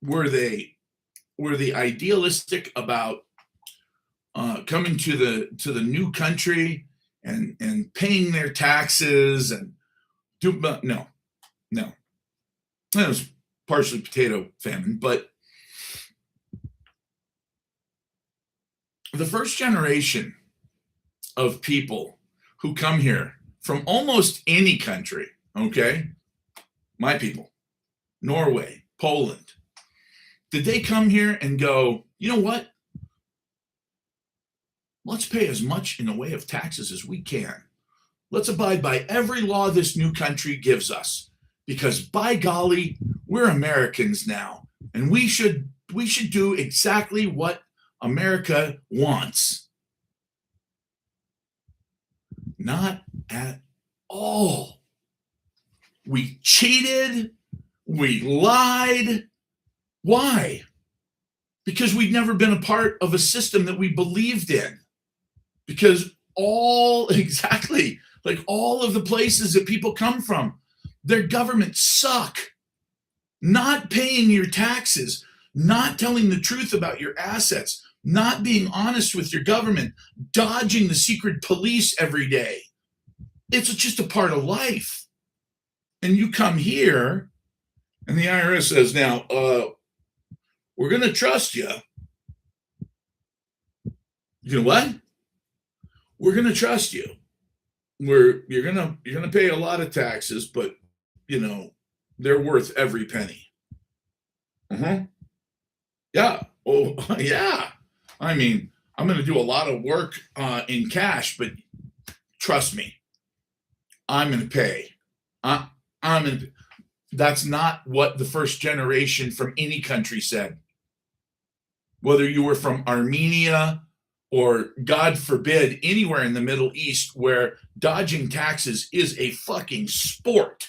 Were they idealistic about coming to the new country and paying their taxes and no. It was partially potato famine, but the first generation of people who come here from almost any country, okay, my people, Norway, Poland, did they come here and go, you know what? Let's pay as much in the way of taxes as we can. Let's abide by every law this new country gives us, because by golly, we're Americans now, and we should do exactly what America wants. Not at all. We cheated. We lied. Why? Because we'd never been a part of a system that we believed in. Because all of the places that people come from, their governments suck. Not paying your taxes, not telling the truth about your assets, not being honest with your government, dodging the secret police every day. It's just a part of life. And you come here, and the IRS says, now, we're going to trust you. You know what? We're going to trust you. You're gonna pay a lot of taxes, but they're worth every penny. Yeah. Oh, yeah. I mean, I'm gonna do a lot of work in cash, but trust me, I'm gonna pay. I'm gonna. That's not what the first generation from any country said. Whether you were from Armenia or, God forbid, anywhere in the Middle East where dodging taxes is a fucking sport.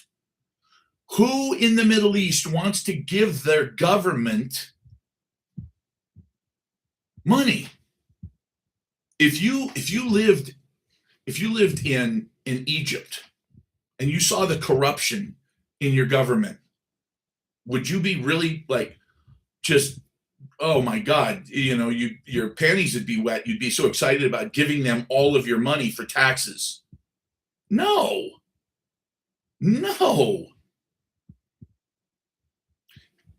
Who in the Middle East wants to give their government money? If you lived in Egypt and you saw the corruption in your government, would you be really just, oh my God, your panties would be wet. You'd be so excited about giving them all of your money for taxes. No.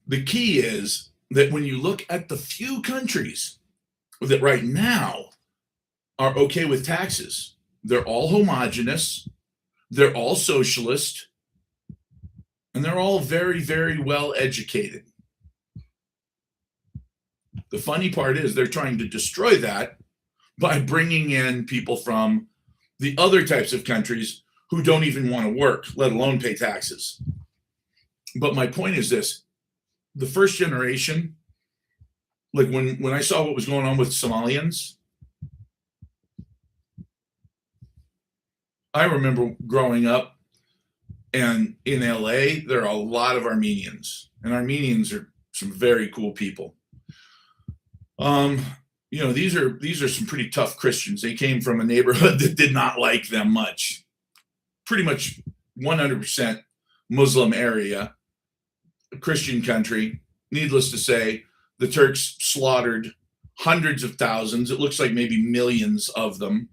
The key is that when you look at the few countries that right now are okay with taxes, they're all homogenous, they're all socialist, and they're all very, very well educated. The funny part is they're trying to destroy that by bringing in people from the other types of countries who don't even want to work, let alone pay taxes. But my point is this: the first generation, like when I saw what was going on with Somalians, I remember growing up, and in LA, there are a lot of Armenians, and Armenians are some very cool people. These are some pretty tough Christians. They came from a neighborhood that did not like them much. Pretty much 100% Muslim area, a Christian country. Needless to say, the Turks slaughtered hundreds of thousands. It looks like maybe millions of them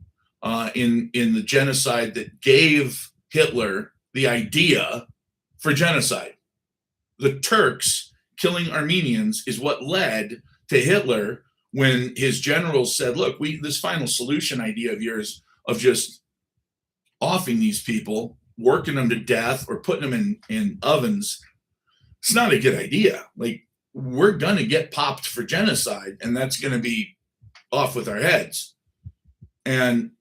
in the genocide that gave Hitler the idea for genocide. The Turks killing Armenians is what led to Hitler when his generals said, look, this final solution idea of yours of just offing these people, working them to death or putting them in ovens, it's not a good idea. We're going to get popped for genocide, and that's going to be off with our heads. And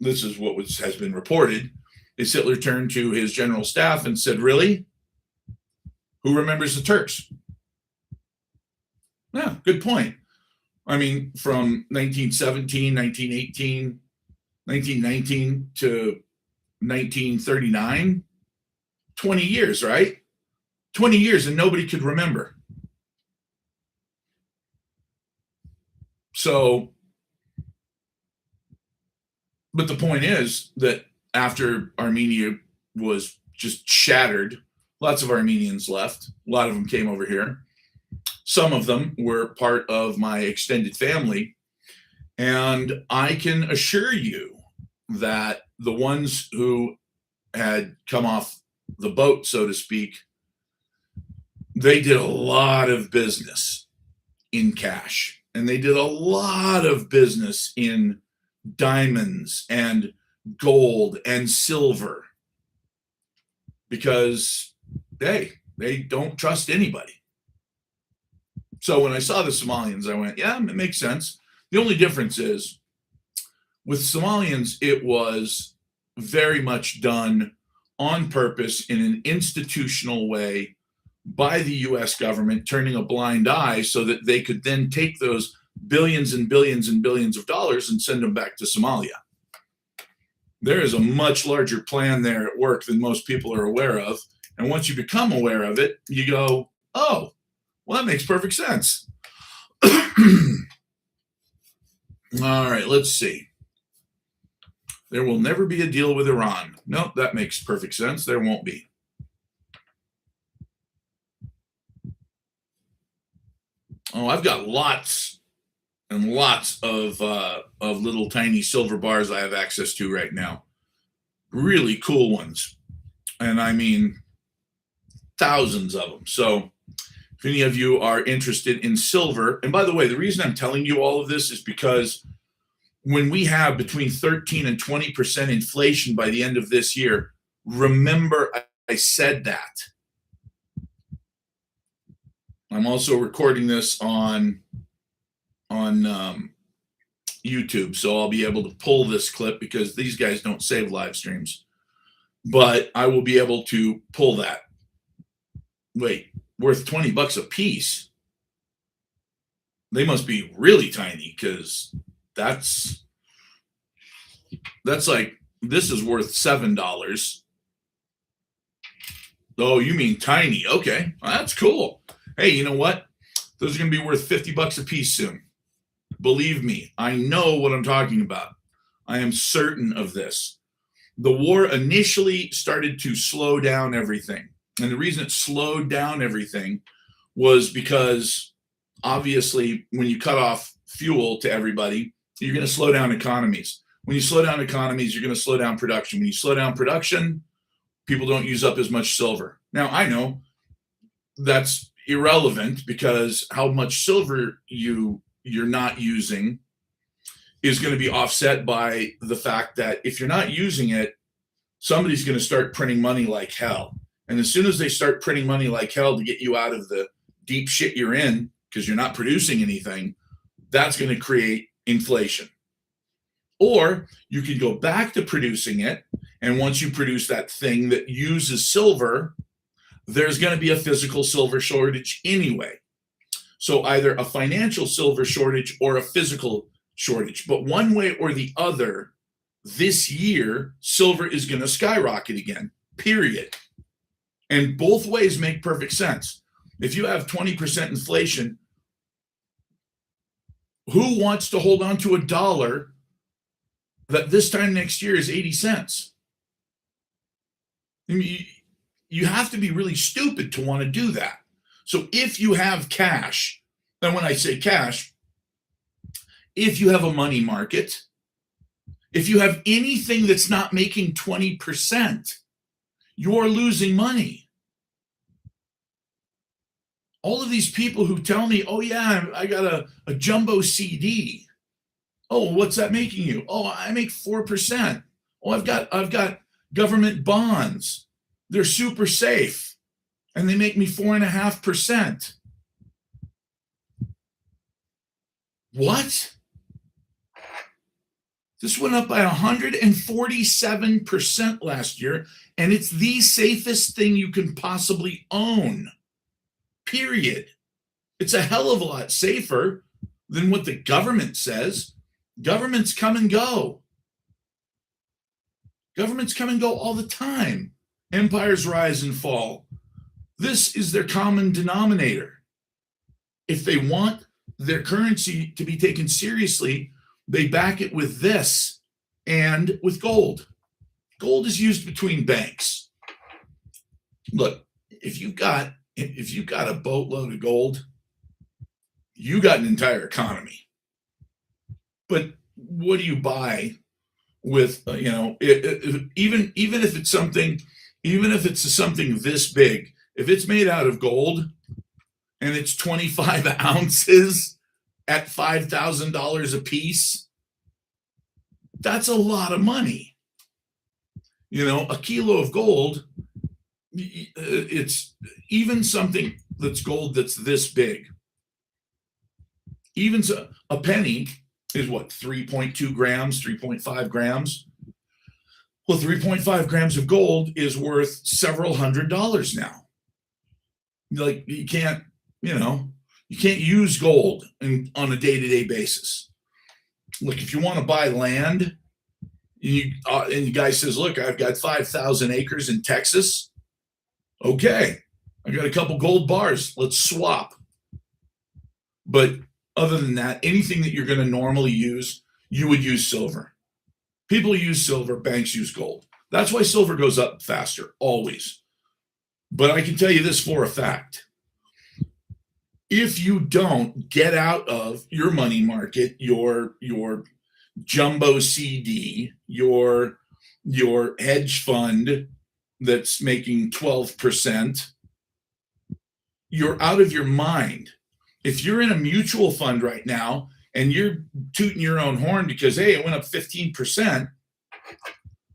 this is what has been reported, is Hitler turned to his general staff and said, really? Who remembers the Turks? Yeah, good point. I mean, from 1917, 1918, 1919 to 1939, 20 years, right? 20 years and nobody could remember. So, but the point is that after Armenia was just shattered, lots of Armenians left. A lot of them came over here. Some of them were part of my extended family. And I can assure you that the ones who had come off the boat, so to speak, they did a lot of business in cash. And they did a lot of business in diamonds and gold and silver because they don't trust anybody. So when I saw the Somalians, I went, yeah, it makes sense. The only difference is with Somalians, it was very much done on purpose in an institutional way by the US government, turning a blind eye so that they could then take those billions and billions and billions of dollars and send them back to Somalia. There is a much larger plan there at work than most people are aware of. And once you become aware of it, you go, oh, well, that makes perfect sense. All right, let's see. There will never be a deal with Iran. Nope, that makes perfect sense. There won't be. Oh, I've got lots and lots of little tiny silver bars I have access to right now. Really cool ones, and I mean thousands of them. So if any of you are interested in silver, and by the way, the reason I'm telling you all of this is because when we have between 13 and 20% inflation by the end of this year, remember I said that. I'm also recording this on YouTube, so I'll be able to pull this clip because these guys don't save live streams. But I will be able to pull that. Wait, worth $20 a piece? They must be really tiny, because that's like, this is worth $7. Oh, you mean tiny? Okay, well, that's cool. Hey, you know what? Those are going to be worth $50 a piece soon. Believe me, I know what I'm talking about. I am certain of this. The war initially started to slow down everything. And the reason it slowed down everything was because, obviously, when you cut off fuel to everybody, you're going to slow down economies. When you slow down economies, you're going to slow down production. When you slow down production, people don't use up as much silver. Now, I know that's irrelevant, because how much silver you're not using is going to be offset by the fact that if you're not using it, somebody's going to start printing money like hell. And as soon as they start printing money like hell to get you out of the deep shit you're in, because you're not producing anything, that's going to create inflation. Or you could go back to producing it, and once you produce that thing that uses silver, there's going to be a physical silver shortage anyway. So either a financial silver shortage or a physical shortage. But one way or the other, this year, silver is going to skyrocket again, period. And both ways make perfect sense. If you have 20% inflation, who wants to hold on to a dollar that this time next year is 80 cents? I mean, you have to be really stupid to want to do that. So if you have cash, and when I say cash, if you have a money market, if you have anything that's not making 20%, you're losing money. All of these people who tell me, oh yeah, I got a jumbo CD. Oh, what's that making you? Oh, I make 4%. Oh, I've got government bonds. They're super safe, and they make me 4.5%. What? This went up by 147% last year, and it's the safest thing you can possibly own. Period. It's a hell of a lot safer than what the government says. Governments come and go. Governments come and go all the time. Empires rise and fall. This is their common denominator. If they want their currency to be taken seriously, they back it with this and with gold. Gold is used between banks. Look, if you've got a boatload of gold, you got an entire economy. But what do you buy with, even if it's something this big, if it's made out of gold and it's 25 ounces at $5,000 a piece, that's a lot of money. A kilo of gold, it's even something that's gold that's this big. Even so, a penny is what, 3.2 grams, 3.5 grams? Well, 3.5 grams of gold is worth several $100s now. Like, you can't use gold on a day-to-day basis. Look, if you want to buy land, and the guy says, look, I've got 5,000 acres in Texas. Okay, I got a couple gold bars. Let's swap. But other than that, anything that you're going to normally use, you would use silver. People use silver, banks use gold. That's why silver goes up faster, always. But I can tell you this for a fact. If you don't get out of your money market, your jumbo CD, your hedge fund that's making 12%, you're out of your mind. If you're in a mutual fund right now and you're tooting your own horn because, hey, it went up 15%,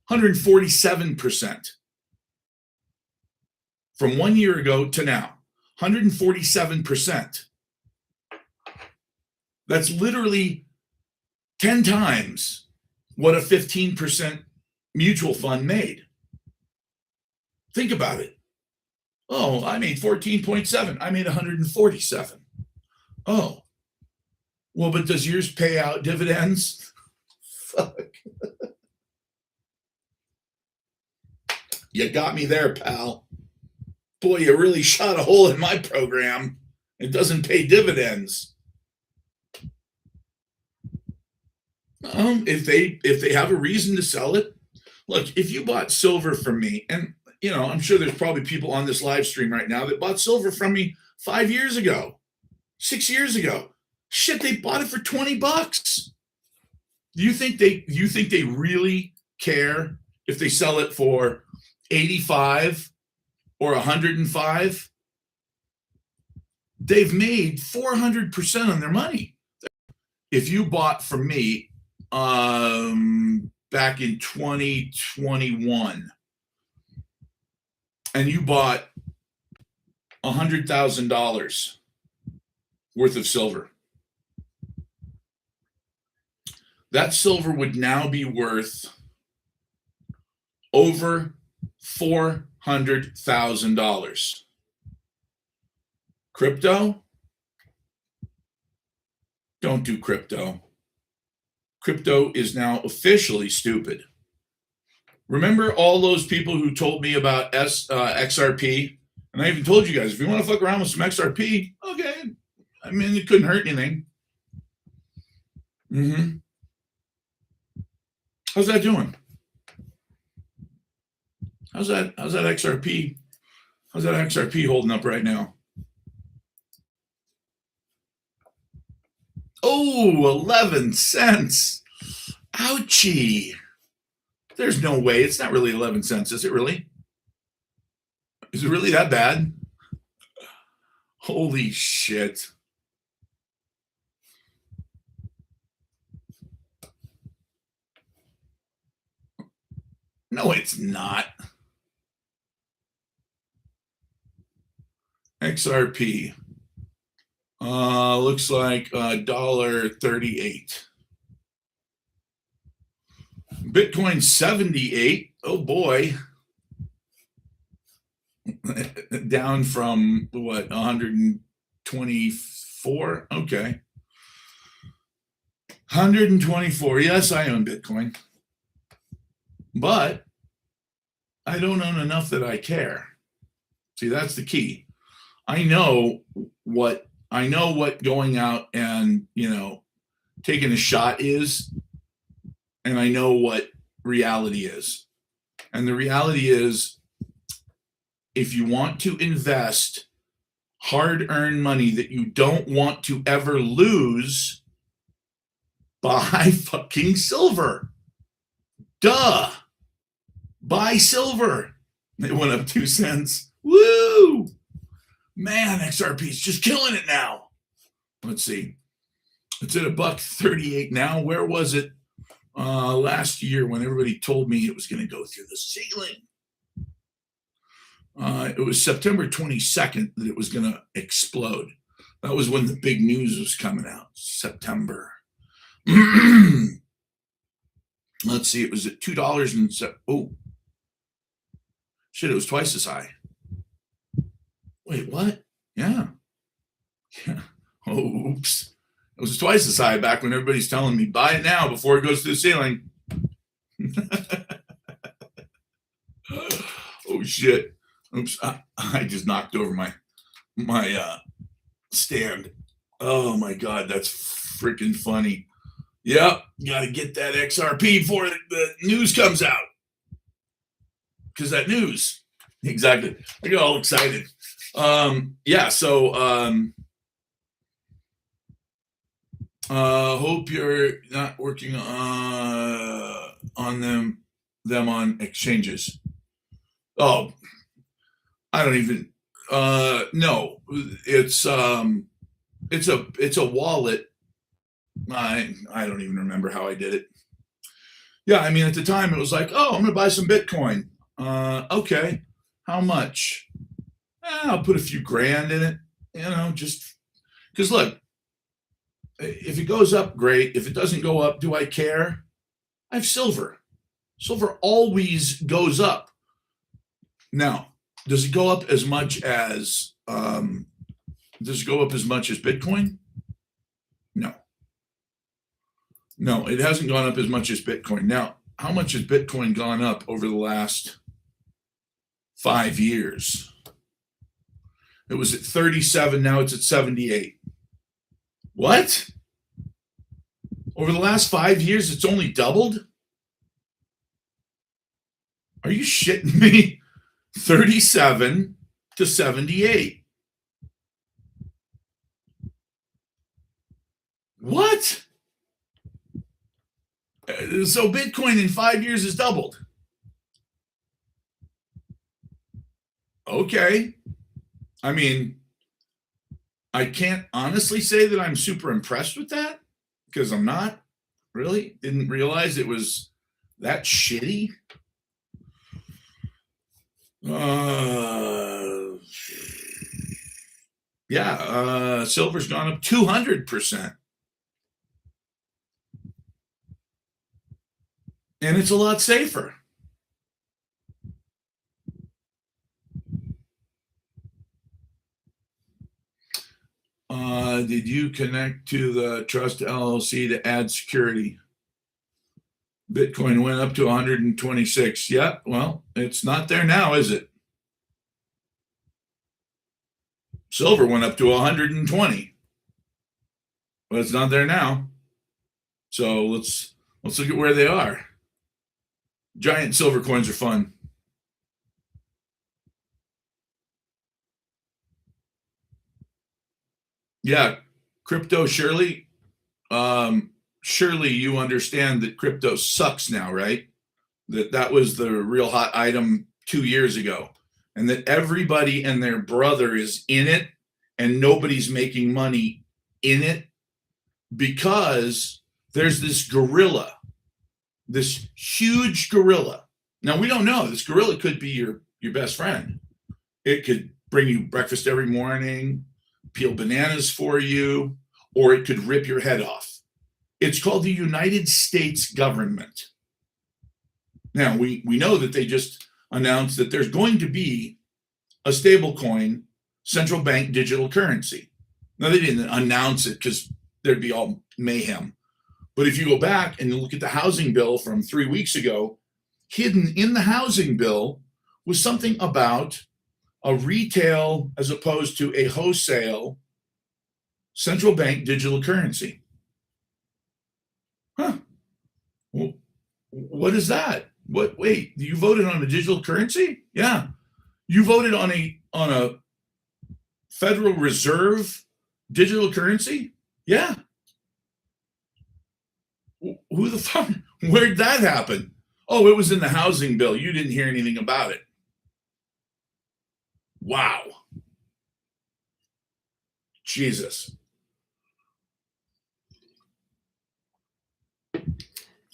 147% from 1 year ago to now, 147%. That's literally 10 times what a 15% mutual fund made. Think about it. Oh, I made 14.7. I made 147. Oh, well, but does yours pay out dividends? Fuck. You got me there, pal. Boy, you really shot a hole in my program. It doesn't pay dividends. If they have a reason to sell it, look, if you bought silver from me, and I'm sure there's probably people on this live stream right now that bought silver from me 5 years ago, 6 years ago. Shit, they bought it for $20. Do you think they really care if they sell it for 85 or 105? They've made 400% on their money. If you bought from me back in 2021 and you bought $100,000 worth of silver, that silver would now be worth over $400,000. Crypto? Don't do crypto. Crypto is now officially stupid. Remember all those people who told me about XRP? And I even told you guys, if you want to fuck around with some XRP, okay. I mean, it couldn't hurt anything. How's that doing? How's that XRP? How's that XRP holding up right now? Oh, 11 cents. Ouchie. There's no way. It's not really 11 cents, is it really? Is it really that bad? Holy shit. No, it's not. XRP. Looks like $1.38. Bitcoin 78. Oh boy. Down from what, 124? Okay. 124. Yes, I own Bitcoin. But I don't own enough that I care. See, that's the key. I know what going out and, taking a shot is, and I know what reality is. And the reality is, if you want to invest hard-earned money that you don't want to ever lose, buy fucking silver. Duh. Buy silver. It went up 2 cents. Woo! Man, XRP's just killing it now. Let's see. It's at $1.38 now. Where was it last year when everybody told me it was going to go through the ceiling? It was September 22nd that it was going to explode. That was when the big news was coming out. September. Let's see. It was at $2. Oh, shit! It was twice as high. Wait, what? Yeah. Oh, oops. It was twice as high back when everybody's telling me buy it now before it goes to the ceiling. Oh shit! Oops! I just knocked over my stand. Oh my god, that's freaking funny. Yep, got to get that XRP before the news comes out. Because that news, exactly. I get all excited. Yeah. So Hope you're not working on them on exchanges. Oh, I don't even. No, it's a wallet. I don't even remember how I did it. Yeah, I mean at the time it was like, oh, I'm gonna buy some Bitcoin. Okay, how much? I'll put a few grand in it. Just because look, if it goes up, great. If it doesn't go up, do I care? I have silver. Silver always goes up. Now, does it go up as much as Bitcoin? No, no, it hasn't gone up as much as Bitcoin. Now, how much has Bitcoin gone up over the last 5 years? It was at 37. Now it's at 78. What? Over the last 5 years, it's only doubled? Are you shitting me? 37 to 78. What? So Bitcoin in 5 years has doubled. Okay. I mean, I can't honestly say that I'm super impressed with that because I'm not really. Didn't realize it was that shitty. Yeah, silver's gone up 200%. And it's a lot safer. Did you connect to the Trust LLC to add security? Bitcoin went up to 126. Yeah, well, it's not there now, is it? Silver went up to 120. But it's not there now. So let's look at where they are. Giant silver coins are fun. Yeah, crypto surely. Surely you understand that crypto sucks now, right? That was the real hot item 2 years ago, and that everybody and their brother is in it, and nobody's making money in it because there's this gorilla, this huge gorilla. Now we don't know. This gorilla could be your best friend. It could bring you breakfast every morning, peel bananas for you, or it could rip your head off. It's called the United States government. Now, we know that they just announced that there's going to be a stablecoin central bank digital currency. Now, they didn't announce it because there'd be all mayhem. But if you go back and look at the housing bill from 3 weeks ago, hidden in the housing bill was something about a retail as opposed to a wholesale central bank digital currency. Huh. Well, what is that? What? Wait, you voted on a digital currency? Yeah. You voted on a Federal Reserve digital currency? Yeah. Who the fuck? Where'd that happen? Oh, it was in the housing bill. You didn't hear anything about it. Wow. Jesus.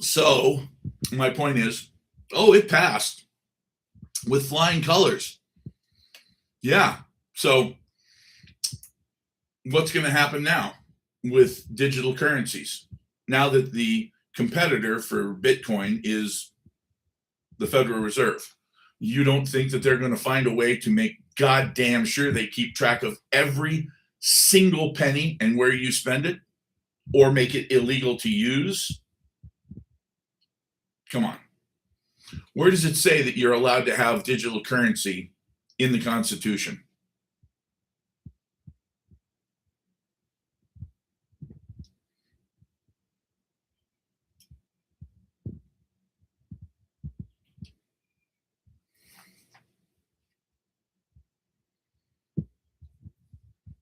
So, my point is, oh, it passed with flying colors. Yeah. So, what's going to happen now with digital currencies? Now that the competitor for Bitcoin is the Federal Reserve, you don't think that they're going to find a way to make goddamn sure they keep track of every single penny and where you spend it, or make it illegal to use? Come on. Where does it say that you're allowed to have digital currency in the Constitution?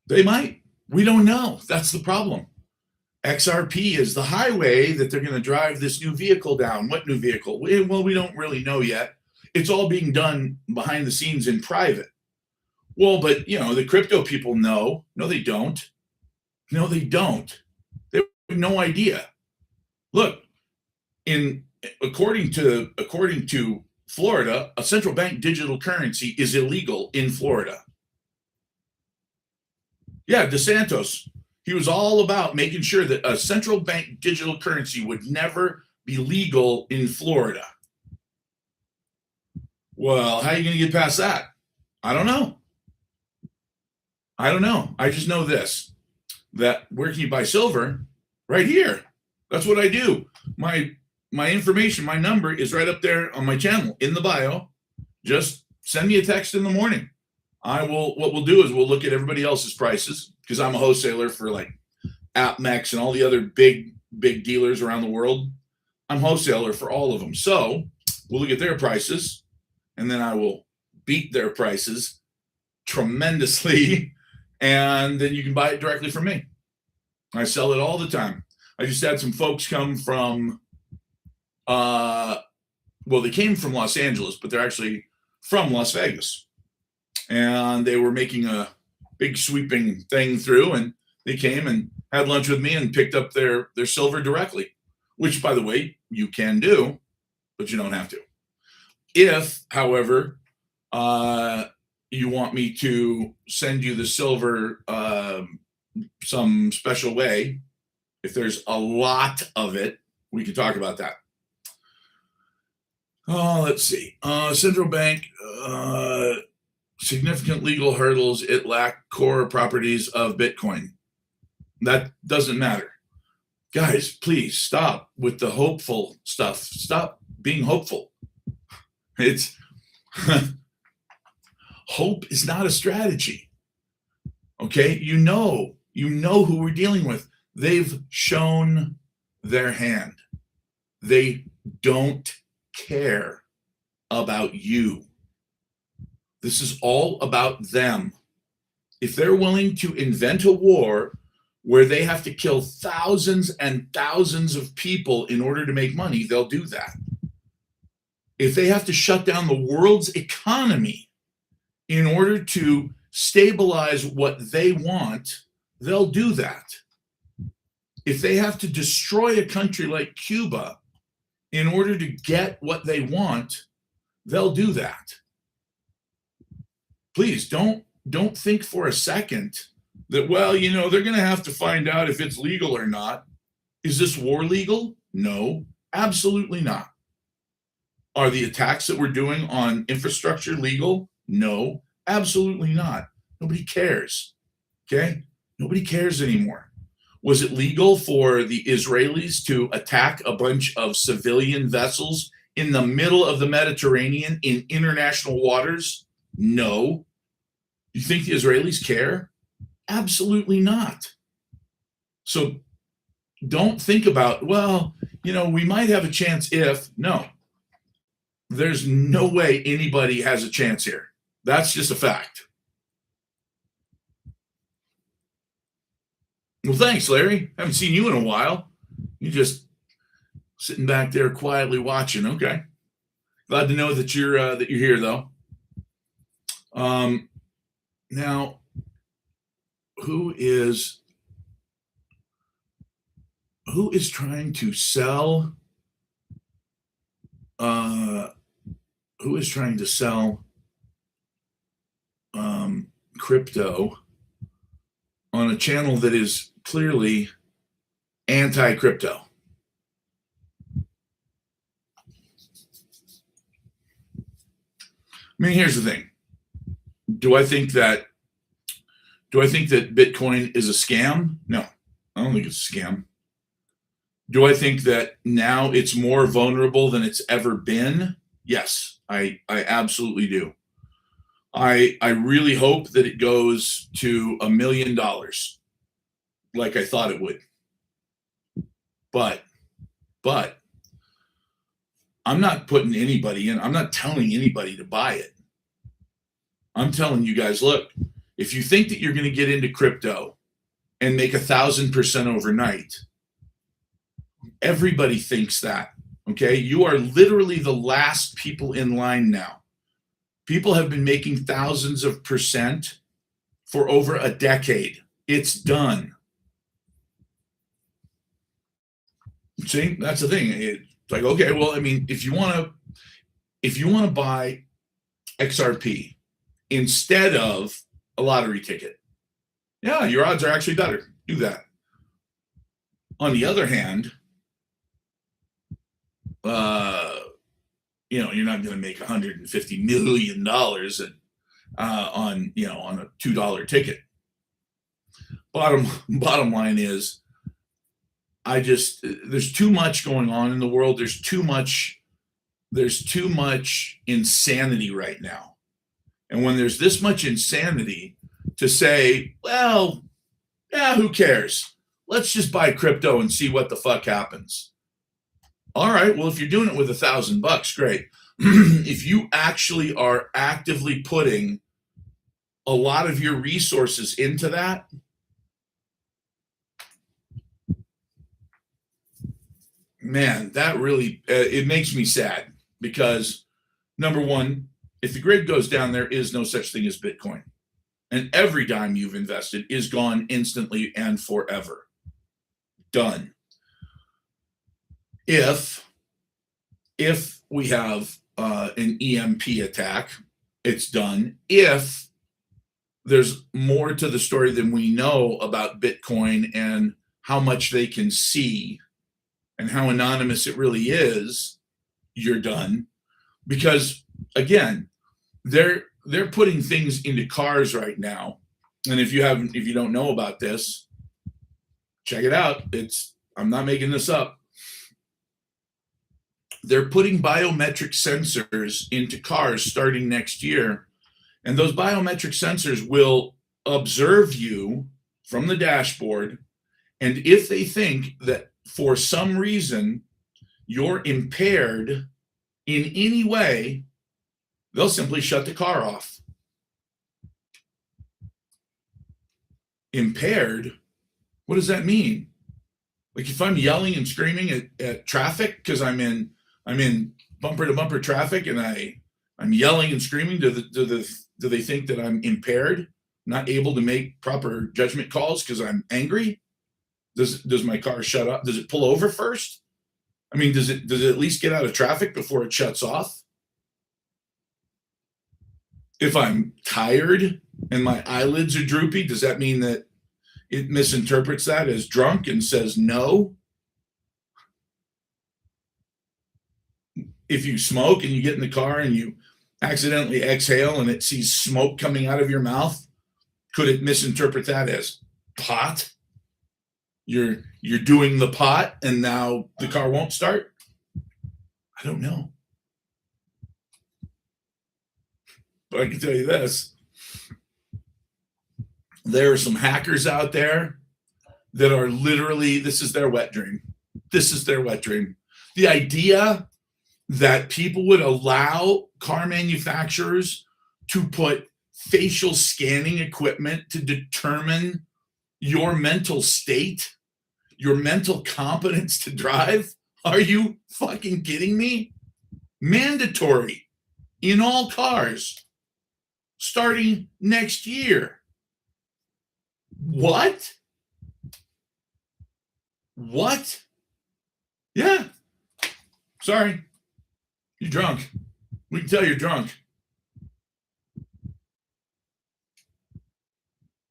They might. We don't know. That's the problem. XRP is the highway that they're going to drive this new vehicle down. What new vehicle? Well, we don't really know yet. It's all being done behind the scenes in private. Well, but the crypto people know. No, they don't. No, they don't. They have no idea. Look, according to Florida, a central bank digital currency is illegal in Florida. Yeah, DeSantis, he was all about making sure that a central bank digital currency would never be legal in Florida. Well, how are you going to get past that? I don't know. I just know this, that where can you buy silver? Right here. That's what I do. My information, my number is right up there on my channel in the bio. Just send me a text in the morning. What we'll do is we'll look at everybody else's prices, because I'm a wholesaler for like AppMex and all the other big dealers around the world. I'm wholesaler for all of them. So we'll look at their prices, and then I will beat their prices tremendously, and then you can buy it directly from me. I sell it all the time. I just had some folks come from, they came from Los Angeles, but they're actually from Las Vegas. And they were making a big sweeping thing through, and they came and had lunch with me and picked up their silver directly, which, by the way, you can do, but you don't have to. If, however, you want me to send you the silver some special way, if there's a lot of it, we can talk about that. Let's see. Central bank, significant legal hurdles. It lacked core properties of Bitcoin. That doesn't matter. Guys, please stop with the hopeful stuff. Stop being hopeful. It's hope is not a strategy. Okay? You know who we're dealing with. They've shown their hand. They don't care about you. This is all about them. If they're willing to invent a war where they have to kill thousands and thousands of people in order to make money, they'll do that. If they have to shut down the world's economy in order to stabilize what they want, they'll do that. If they have to destroy a country like Cuba in order to get what they want, they'll do that. Please don't think for a second that, they're going to have to find out if it's legal or not. Is this war legal? No, absolutely not. Are the attacks that we're doing on infrastructure legal? No, absolutely not. Nobody cares. Okay? Nobody cares anymore. Was it legal for the Israelis to attack a bunch of civilian vessels in the middle of the Mediterranean in international waters? No. You think the Israelis care? Absolutely not. So don't think about, we might have a chance if. No. There's no way anybody has a chance here. That's just a fact. Well, thanks, Larry. Haven't seen you in a while. You just sitting back there quietly watching. Okay. Glad to know that you're here, though. Now, who is trying to sell? Who is trying to sell crypto on a channel that is clearly anti-crypto? I mean, here's the thing. Do I think that Bitcoin is a scam? No, I don't think it's a scam. Do I think that now it's more vulnerable than it's ever been? Yes, I absolutely do. I really hope that it goes to $1 million like I thought it would. But I'm not putting anybody in. I'm not telling anybody to buy it. I'm telling you guys, look, if you think that you're going to get into crypto and make 1,000% overnight, Everybody thinks that. Okay. You are literally the last people in line now. People have been making thousands of percent for over a decade. It's done. See, that's the thing. It's like, okay, well, I mean, if you want to buy XRP instead of a lottery ticket, yeah, your odds are actually better. Do that. On the other hand, you're not going to make $150 million on a $2 ticket. Bottom line is, there's too much going on in the world. There's too much insanity right now. And when there's this much insanity, to say, well, yeah, who cares? Let's just buy crypto and see what the fuck happens. All right, well, if you're doing it with $1,000, great. If you actually are actively putting a lot of your resources into that, man, that really, it makes me sad, because number one, if the grid goes down, there is no such thing as Bitcoin. And every dime you've invested is gone instantly and forever. Done. If we have an EMP attack, it's done. If there's more to the story than we know about Bitcoin and how much they can see and how anonymous it really is, you're done. Because again, they're putting things into cars right now. And if you don't know about this, check it out. I'm not making this up. They're putting biometric sensors into cars starting next year. And those biometric sensors will observe you from the dashboard. And if they think that for some reason you're impaired in any way, they'll simply shut the car off. Impaired? What does that mean? Like, if I'm yelling and screaming at traffic because I'm in bumper to bumper traffic and I'm yelling and screaming, do they think that I'm impaired, not able to make proper judgment calls because I'm angry? Does my car shut up? Does it pull over first? I mean, does it at least get out of traffic before it shuts off? If I'm tired and my eyelids are droopy, does that mean that it misinterprets that as drunk and says no? If you smoke and you get in the car and you accidentally exhale and it sees smoke coming out of your mouth, could it misinterpret that as pot? You're doing the pot and now the car won't start? I don't know. But I can tell you this. There are some hackers out there that are literally, this is their wet dream. This is their wet dream. The idea that people would allow car manufacturers to put facial scanning equipment to determine your mental state, your mental competence to drive? Are you fucking kidding me? Mandatory in all cars starting next year. What? Yeah. Sorry. You're drunk. We can tell you're drunk.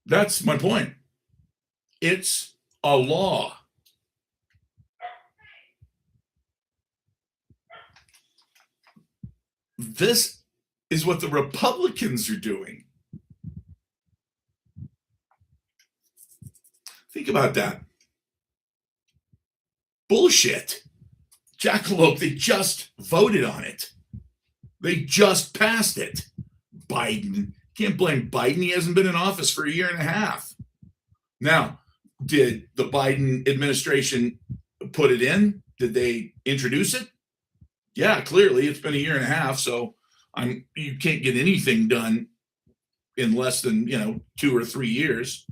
That's my point. It's a law. This is what the Republicans are doing. Think about that. Bullshit. Jackalope, they just voted on it. They just passed it. Biden. Can't blame Biden. He hasn't been in office for a year and a half. Now, did the Biden administration put it in? Did they introduce it? Yeah, clearly it's been a year and a half, so you can't get anything done in less than 2 or 3 years.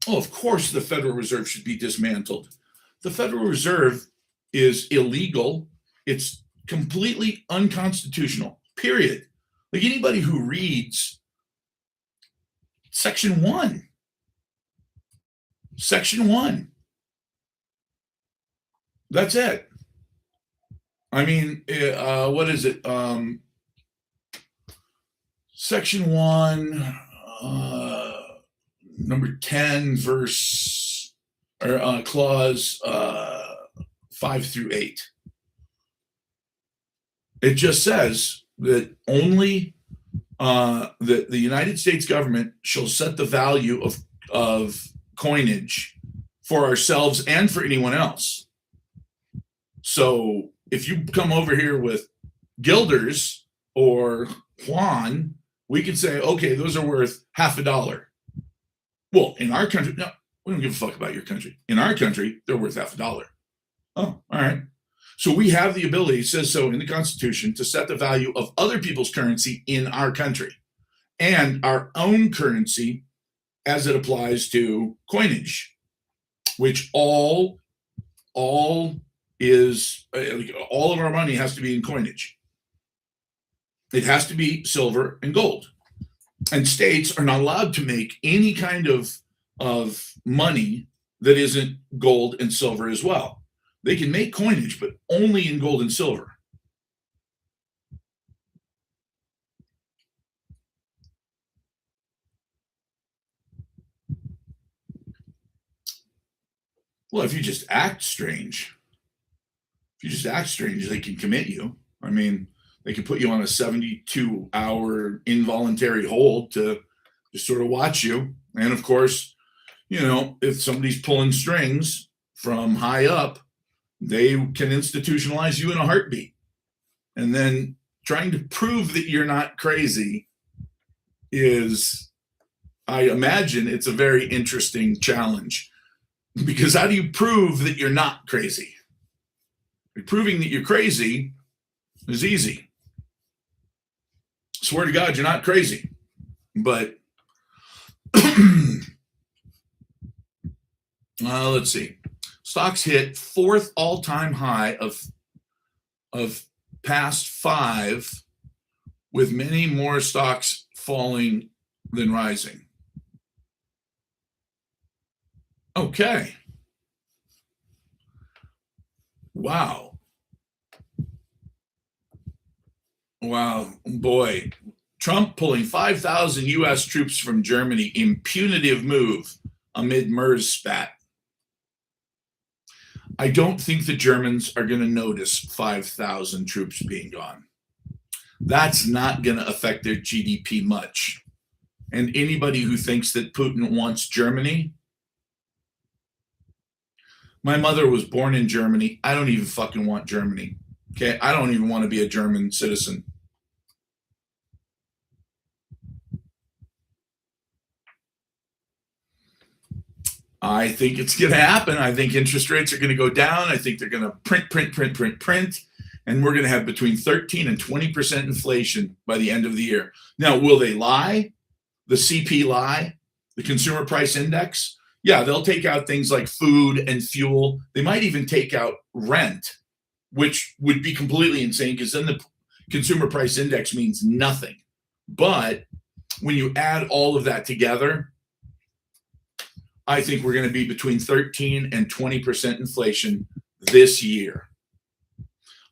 Oh, of course, the Federal Reserve should be dismantled. The Federal Reserve is illegal. It's completely unconstitutional, period. Like anybody who reads Section 1, that's it. I mean, what is it? Section 1, number 10, verse or clause 5 through 8. It just says that only that the United States government shall set the value of coinage for ourselves and for anyone else. So if you come over here with guilders or Juan, we could say, okay, those are worth $50. Well, in our country, no, we don't give a fuck about your country. In our country, they're worth $50. Oh, all right. So we have the ability, it says so in the Constitution, to set the value of other people's currency in our country and our own currency as it applies to coinage, which all is all of our money has to be in coinage. It has to be silver and gold. And states are not allowed to make any kind of money that isn't gold and silver as well. They can make coinage, but only in gold and silver. Well, if you just act strange, they can commit you. I mean, they can put you on a 72-hour involuntary hold to just sort of watch you. And of course, if somebody's pulling strings from high up, they can institutionalize you in a heartbeat. And then trying to prove that you're not crazy is, I imagine, it's a very interesting challenge. Because how do you prove that you're not crazy? Proving that you're crazy is easy. Swear to God, you're not crazy. But let's see. Stocks hit fourth all-time high of past 5, with many more stocks falling than rising. Okay. Wow, boy. Trump pulling 5,000 U.S. troops from Germany, impunitive move amid MERS spat. I don't think the Germans are going to notice 5,000 troops being gone. That's not going to affect their GDP much. And anybody who thinks that Putin wants Germany, my mother was born in Germany. I don't even fucking want Germany. Okay? I don't even want to be a German citizen. I think it's going to happen. I think interest rates are going to go down. I think they're going to print. And we're going to have between 13 and 20% inflation by the end of the year. Now, will they lie? The CP lie? The Consumer Price Index? Yeah, they'll take out things like food and fuel. They might even take out rent, which would be completely insane because then the Consumer Price Index means nothing. But when you add all of that together, I think we're going to be between 13 and 20% inflation this year.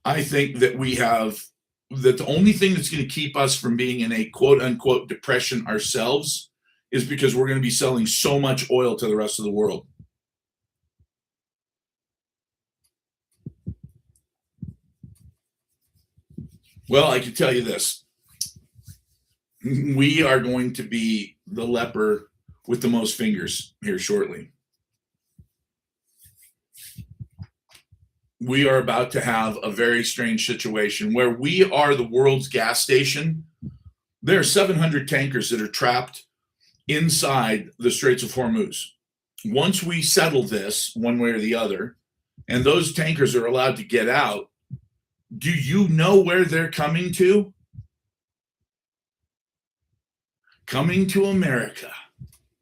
I think that that the only thing that's going to keep us from being in a quote unquote depression ourselves is because we're going to be selling so much oil to the rest of the world. Well, I can tell you this. We are going to be the leper with the most fingers here shortly. We are about to have a very strange situation where we are the world's gas station. There are 700 tankers that are trapped inside the Straits of Hormuz. Once we settle this one way or the other, and those tankers are allowed to get out, do you know where they're coming to? Coming to America.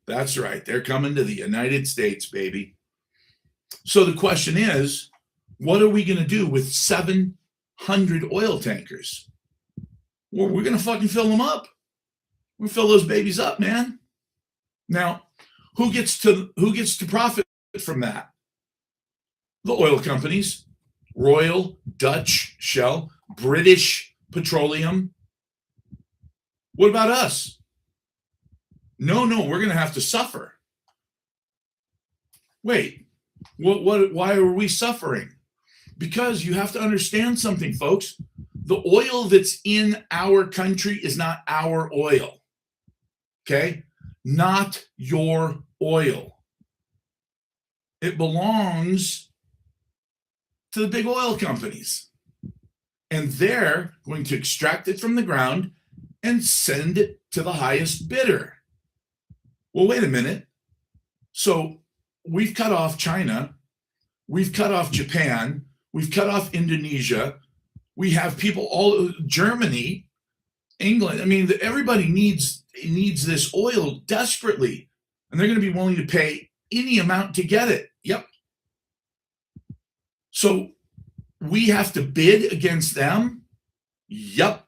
That's right. They're coming to the United States, baby. So the question is, what are we going to do with 700 oil tankers? Well, we're going to fucking fill them up. We're going to fill those babies up, man. Now, who gets to profit from that? The oil companies, Royal, Dutch, Shell, British Petroleum. What about us? No, we're going to have to suffer. Wait, why are we suffering? Because you have to understand something, folks. The oil that's in our country is not our oil. Okay? Not your oil. It belongs to the big oil companies. And they're going to extract it from the ground and send it to the highest bidder. Well, wait a minute. So we've cut off China. We've cut off Japan. We've cut off Indonesia. We have people all Germany, England. I mean, everybody needs this oil desperately, and they're going to be willing to pay any amount to get it. Yep. So we have to bid against them. Yep.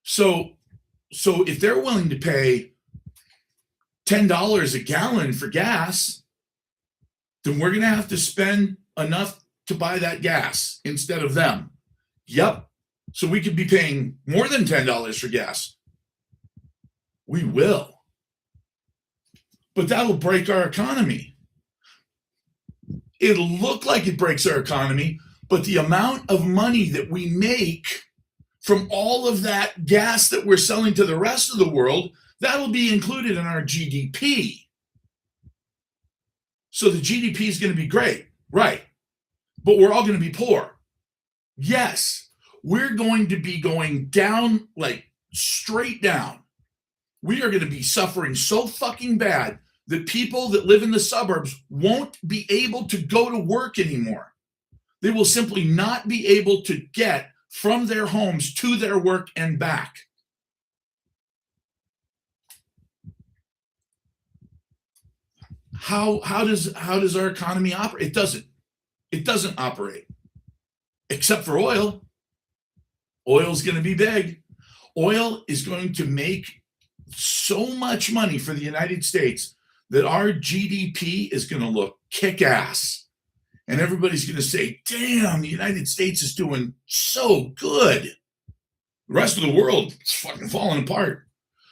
So if they're willing to pay $10 a gallon for gas, then we're going to have to spend enough to buy that gas instead of them. Yep. So we could be paying more than $10 for gas. We will. But that'll break our economy. It'll look like it breaks our economy, but the amount of money that we make from all of that gas that we're selling to the rest of the world, that'll be included in our GDP. So the GDP is going to be great, right? But we're all going to be poor. Yes, we're going to be going down, like straight down. We are going to be suffering so fucking bad that people that live in the suburbs won't be able to go to work anymore. They will simply not be able to get from their homes to their work and back. How does our economy operate? It doesn't operate. Except for oil. Oil's going to be big. Oil is going to make so much money for the United States that our GDP is going to look kick-ass. And everybody's going to say, damn, the United States is doing so good. The rest of the world is fucking falling apart.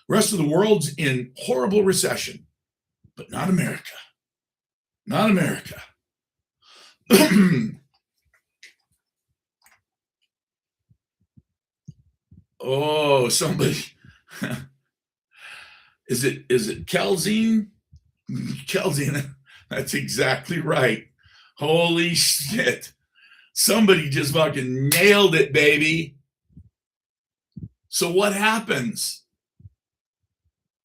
The rest of the world's in horrible recession. But not America. Not America. Oh, somebody. Is it Kelzine? Kelzine, that's exactly right. Holy shit. Somebody just fucking nailed it, baby. So what happens?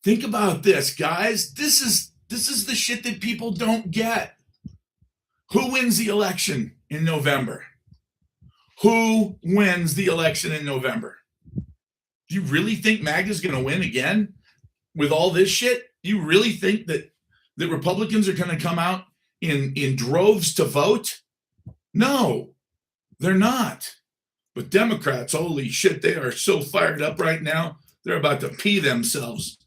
Think about this, guys. This is the shit that people don't get. Who wins the election in November? Who wins the election in November? Do you really think MAGA's going to win again with all this shit? You really think that the Republicans are going to come out in droves to vote? No, they're not. But Democrats, holy shit, they are so fired up right now. They're about to pee themselves.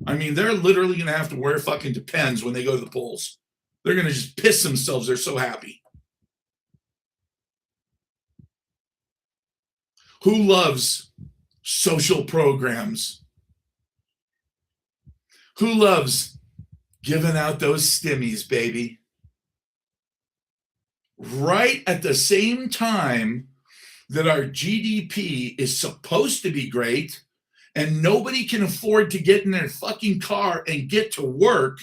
I mean, they're literally going to have to wear fucking Depends when they go to the polls. They're going to just piss themselves. They're so happy. Who loves social programs? Who loves giving out those stimmies, baby? Right at the same time that our GDP is supposed to be great and nobody can afford to get in their fucking car and get to work,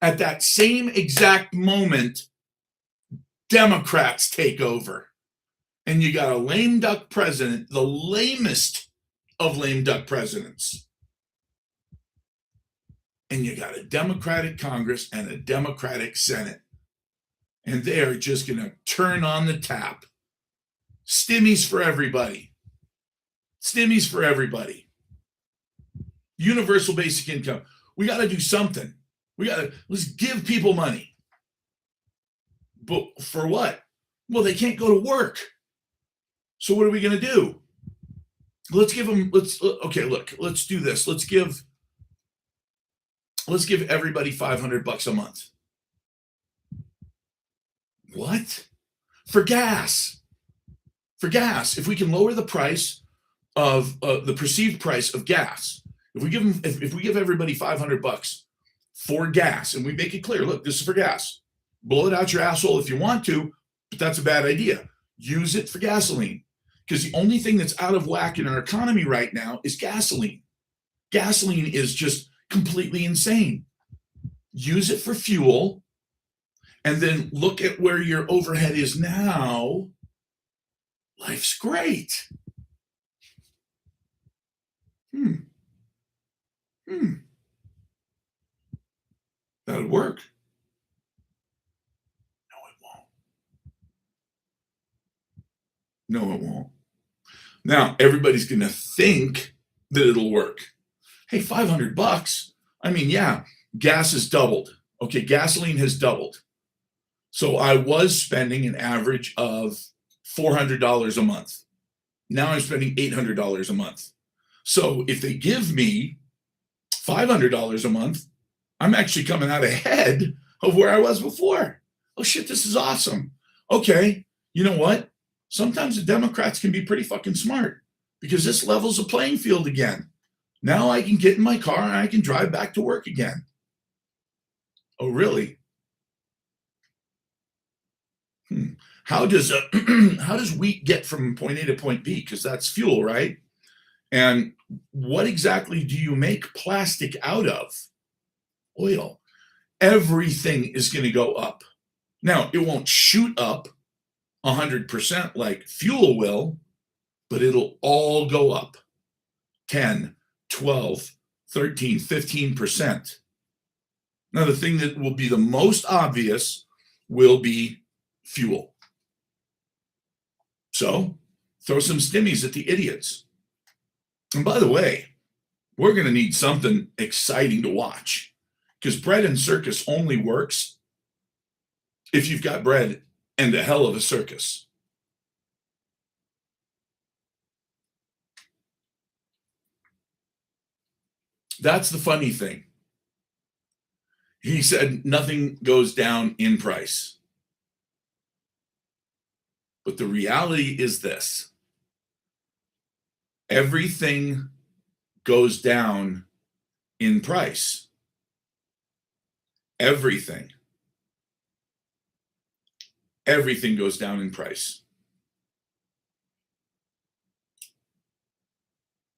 at that same exact moment, Democrats take over. And you got a lame duck president, the lamest of lame duck presidents. And you got a Democratic Congress and a Democratic Senate. And they are just going to turn on the tap. Stimmies for everybody. Stimmies for everybody. Universal basic income. We got to do something. Let's give people money. But for what? Well, they can't go to work. So what are we going to do? Let's give them, okay, look, let's do this. Let's give everybody $500 a month. What? For gas. For gas. If we can lower the price of the perceived price of gas, if we give everybody $500 for gas, and we make it clear, look, this is for gas. Blow it out your asshole if you want to, but that's a bad idea. Use it for gasoline. Because the only thing that's out of whack in our economy right now is gasoline. Gasoline is just completely insane. Use it for fuel, and then look at where your overhead is now. Life's great. That'll work. No, it won't. Now, everybody's going to think that it'll work. Hey, $500. I mean, yeah, gas has doubled. Okay, gasoline has doubled. So I was spending an average of $400 a month. Now I'm spending $800 a month. So if they give me $500 a month, I'm actually coming out ahead of where I was before. Oh shit, this is awesome. Okay, you know what? Sometimes the Democrats can be pretty fucking smart, because this levels the playing field again. Now I can get in my car and I can drive back to work again. Oh, really? How does wheat get from point A to point B? Because that's fuel, right? And what exactly do you make plastic out of? Oil. Everything is going to go up. Now, it won't shoot up 100% like fuel will, but it'll all go up 10, 12, 13, 15%. Now, the thing that will be the most obvious will be fuel. So throw some stimmies at the idiots. And by the way, we're going to need something exciting to watch, because bread and circus only works if you've got bread and a hell of a circus. That's the funny thing. He said nothing goes down in price. But the reality is this: everything goes down in price. Everything. Everything goes down in price.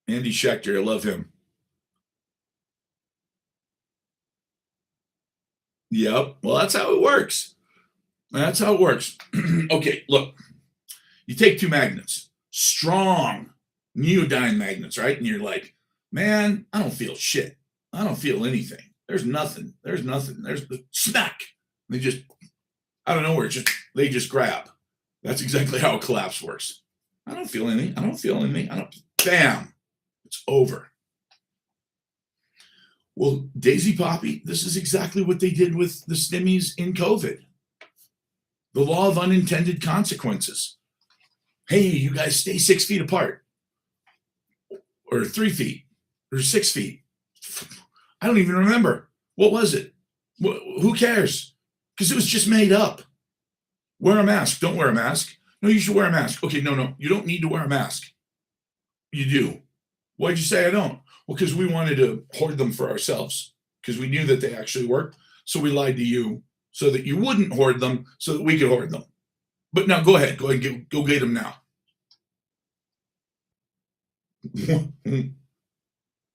Andy Schechter, I love him. Yep. Well, that's how it works. That's how it works. Okay, look. You take two magnets, strong neodyne magnets, right? And you're like, man, I don't feel shit. I don't feel anything. There's nothing. There's nothing. There's the smack. They just, I don't know where, they just grab. That's exactly how a collapse works. I don't feel anything. I don't feel anything. Bam. It's over. Well, Daisy Poppy, this is exactly what they did with the stimmies in COVID. The law of unintended consequences. Hey, you guys stay 6 feet apart, or 3 feet, or 6 feet. I don't even remember. What was it? Who cares? Because it was just made up. Wear a mask. Don't wear a mask. No, you should wear a mask. Okay, no, you don't need to wear a mask. You do. Why'd you say I don't? Well, because we wanted to hoard them for ourselves, because we knew that they actually worked. So we lied to you so that you wouldn't hoard them, so that we could hoard them. But now go ahead. Go get them now.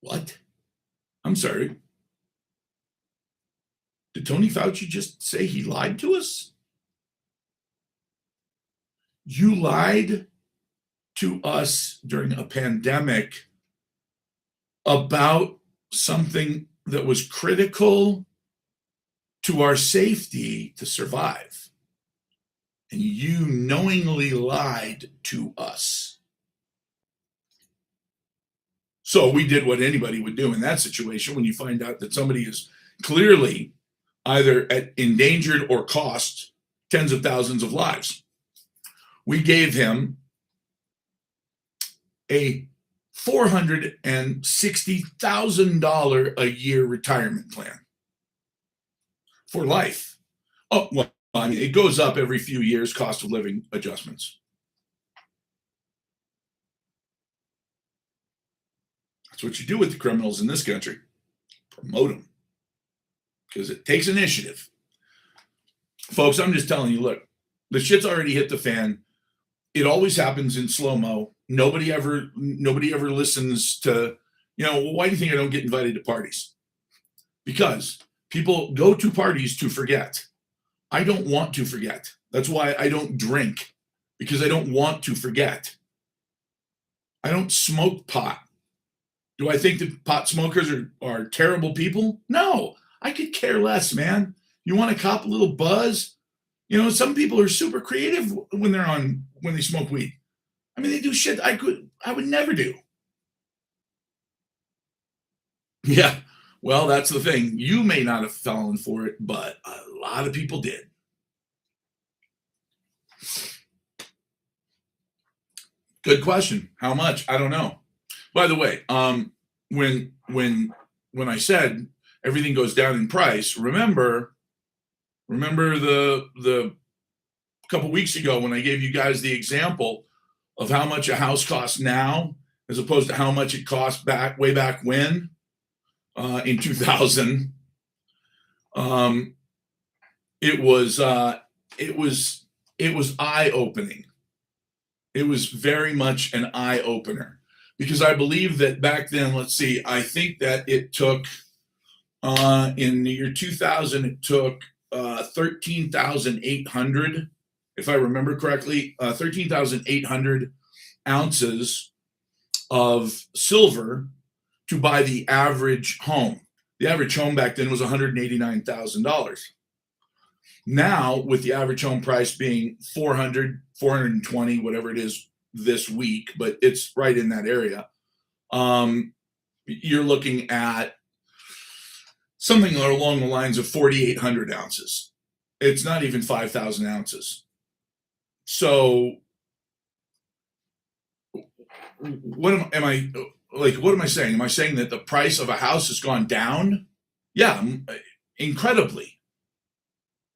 What? I'm sorry. Did Tony Fauci just say he lied to us? You lied to us during a pandemic about something that was critical to our safety to survive. And you knowingly lied to us. So we did what anybody would do in that situation when you find out that somebody is clearly either endangered or cost tens of thousands of lives. We gave him a $460,000 a year retirement plan for life. Oh, well, I mean, it goes up every few years, cost of living adjustments. That's what you do with the criminals in this country. Promote them. Because it takes initiative. Folks, I'm just telling you, look, the shit's already hit the fan. It always happens in slow-mo. Nobody ever listens to, why do you think I don't get invited to parties? Because people go to parties to forget. I don't want to forget. That's why I don't drink, because I don't want to forget. I don't smoke pot. Do I think that pot smokers are terrible people? No, I could care less, man. You want to cop a little buzz? Some people are super creative when they smoke weed. I mean, they do shit I would never do. Yeah, well, that's the thing. You may not have fallen for it, but a lot of people did. Good question. How much? I don't know. By the way, when I said everything goes down in price, remember the couple weeks ago when I gave you guys the example of how much a house costs now as opposed to how much it cost way back when in 2000. It was eye-opening. It was very much an eye-opener because I believe that back then, let's see, I think that it took in the year 2000, it took 13,800, if I remember correctly, 13,800 ounces of silver to buy the average home. The average home back then was $189,000. Now, with the average home price being 420, whatever it is this week, but it's right in that area, you're looking at something along the lines of 4,800 ounces. It's not even 5,000 ounces. So what am I saying? Am I saying that the price of a house has gone down? Yeah, incredibly.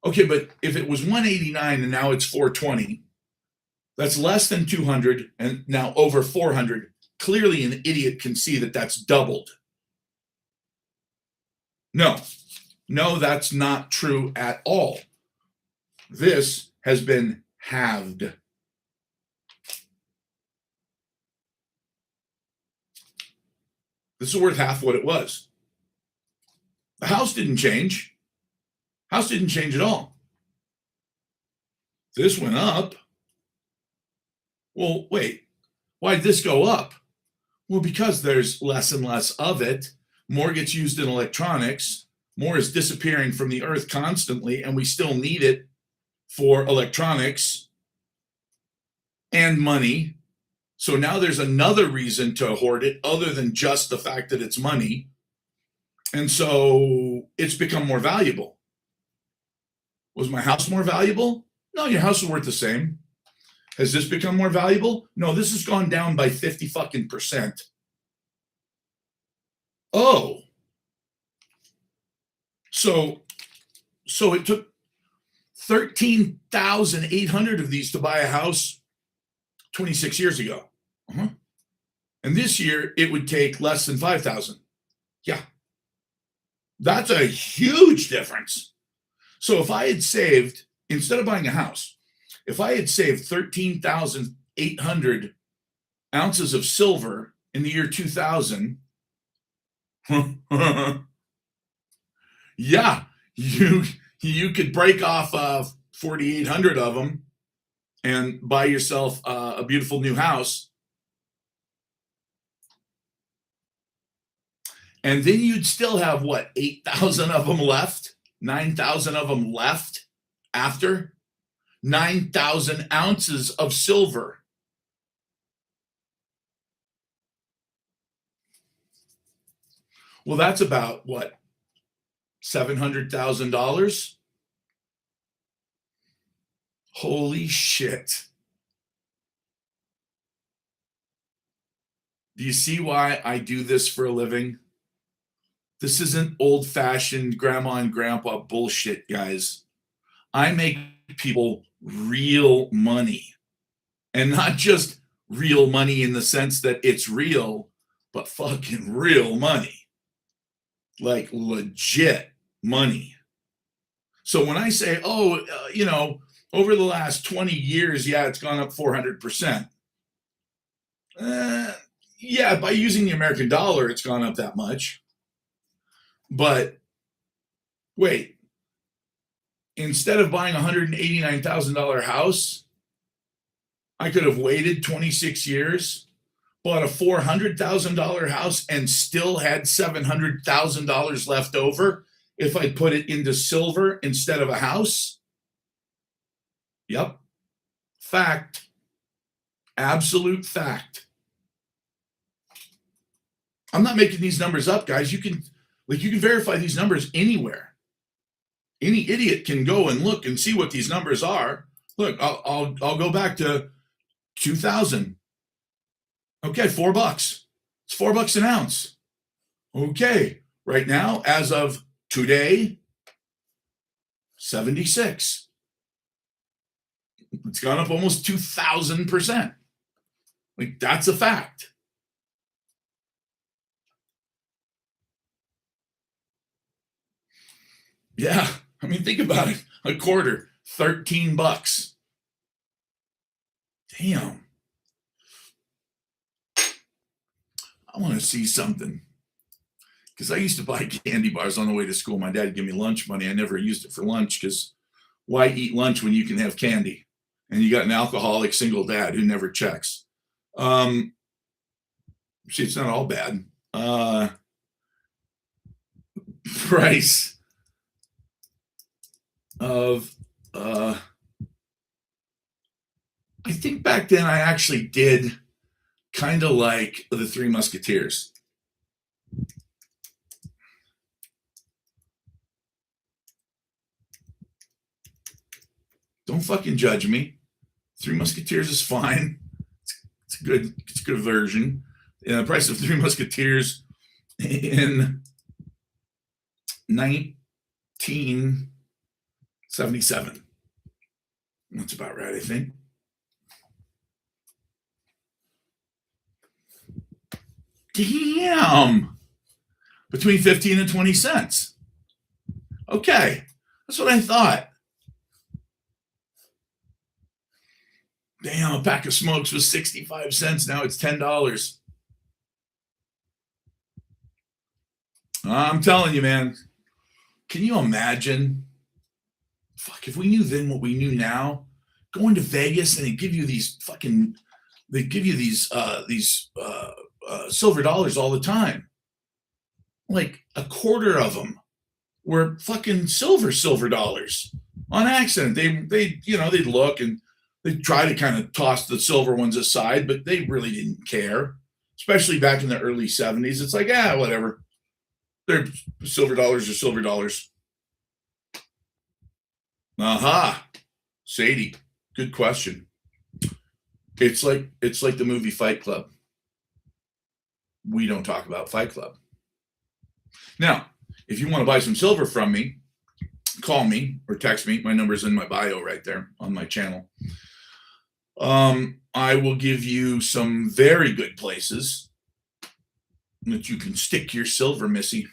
Okay, but if it was 189 and now it's 420, that's less than 200 and now over 400. Clearly an idiot can see that that's doubled. No, that's not true at all. This has been halved. This is worth half what it was. The house didn't change. House didn't change at all. This went up. Well, wait, why'd this go up? Well, because there's less and less of it. More gets used in electronics. More is disappearing from the earth constantly, and we still need it for electronics and money. So now there's another reason to hoard it other than just the fact that it's money. And so it's become more valuable. Was my house more valuable? No, your house is worth the same. Has this become more valuable? No, this has gone down by 50%. Oh. So it took 13,800 of these to buy a house 26 years ago. Uh-huh. And this year it would take less than 5,000. Yeah. That's a huge difference. So if I had saved, instead of buying a house, if I had saved 13,800 ounces of silver in the year 2000, yeah, you could break off 4,800 of them and buy yourself a beautiful new house. And then you'd still have, what, 8,000 of them left? 9,000 of them left after? 9,000 ounces of silver. Well, that's about, what, $700,000. Holy shit. Do you see why I do this for a living? This isn't old-fashioned grandma and grandpa bullshit, guys. I make people real money. And not just real money in the sense that it's real, but fucking real money. Like legit money. So when I say, over the last 20 years, yeah, it's gone up 400%. Yeah, by using the American dollar, it's gone up that much. But wait, instead of buying a $189,000 house, I could have waited 26 years, bought a $400,000 house, and still had $700,000 left over if I put it into silver instead of a house. Yep. Fact. Absolute fact. I'm not making these numbers up, guys. You can verify these numbers anywhere. Any idiot can go and look and see what these numbers are. Look, I'll go back to 2000. Okay, $4. It's $4 an ounce. Okay, right now, as of today, 76. It's gone up almost 2,000%. Like, that's a fact. Yeah, I mean, think about it. A quarter, $13. Damn. I want to see something. Because I used to buy candy bars on the way to school. My dad would give me lunch money. I never used it for lunch because why eat lunch when you can have candy? And you got an alcoholic single dad who never checks. See, it's not all bad. Price of I think back then I actually did kind of like the Three Musketeers. Don't fucking judge me. Three Musketeers is fine. It's a good version. The price of Three Musketeers in 1977. That's about right, I think. Damn. Between 15 and 20 cents. Okay. That's what I thought. Damn, a pack of smokes was 65 cents. Now it's $10. I'm telling you, man. Can you imagine? Fuck, if we knew then what we knew now, going to Vegas and they give you these silver dollars all the time. Like a quarter of them were fucking silver dollars on accident. They'd look and they'd try to kind of toss the silver ones aside, but they really didn't care. Especially back in the early 70s. It's like, whatever. They're silver dollars are silver dollars. Aha. Sadie, good question. It's like the movie Fight Club. We don't talk about Fight Club. Now, if you want to buy some silver from me, call me or text me. My number's in my bio right there on my channel. I will give you some very good places that you can stick your silver, Missy.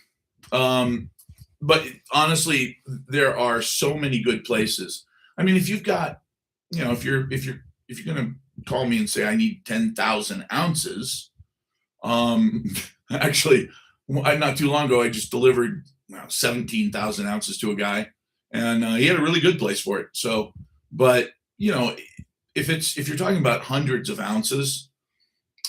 But honestly, there are so many good places. I mean, if you've got, if you're going to call me and say I need 10,000 ounces, actually, not too long ago, I just delivered 17,000 ounces to a guy, and he had a really good place for it. So, but if you're talking about hundreds of ounces,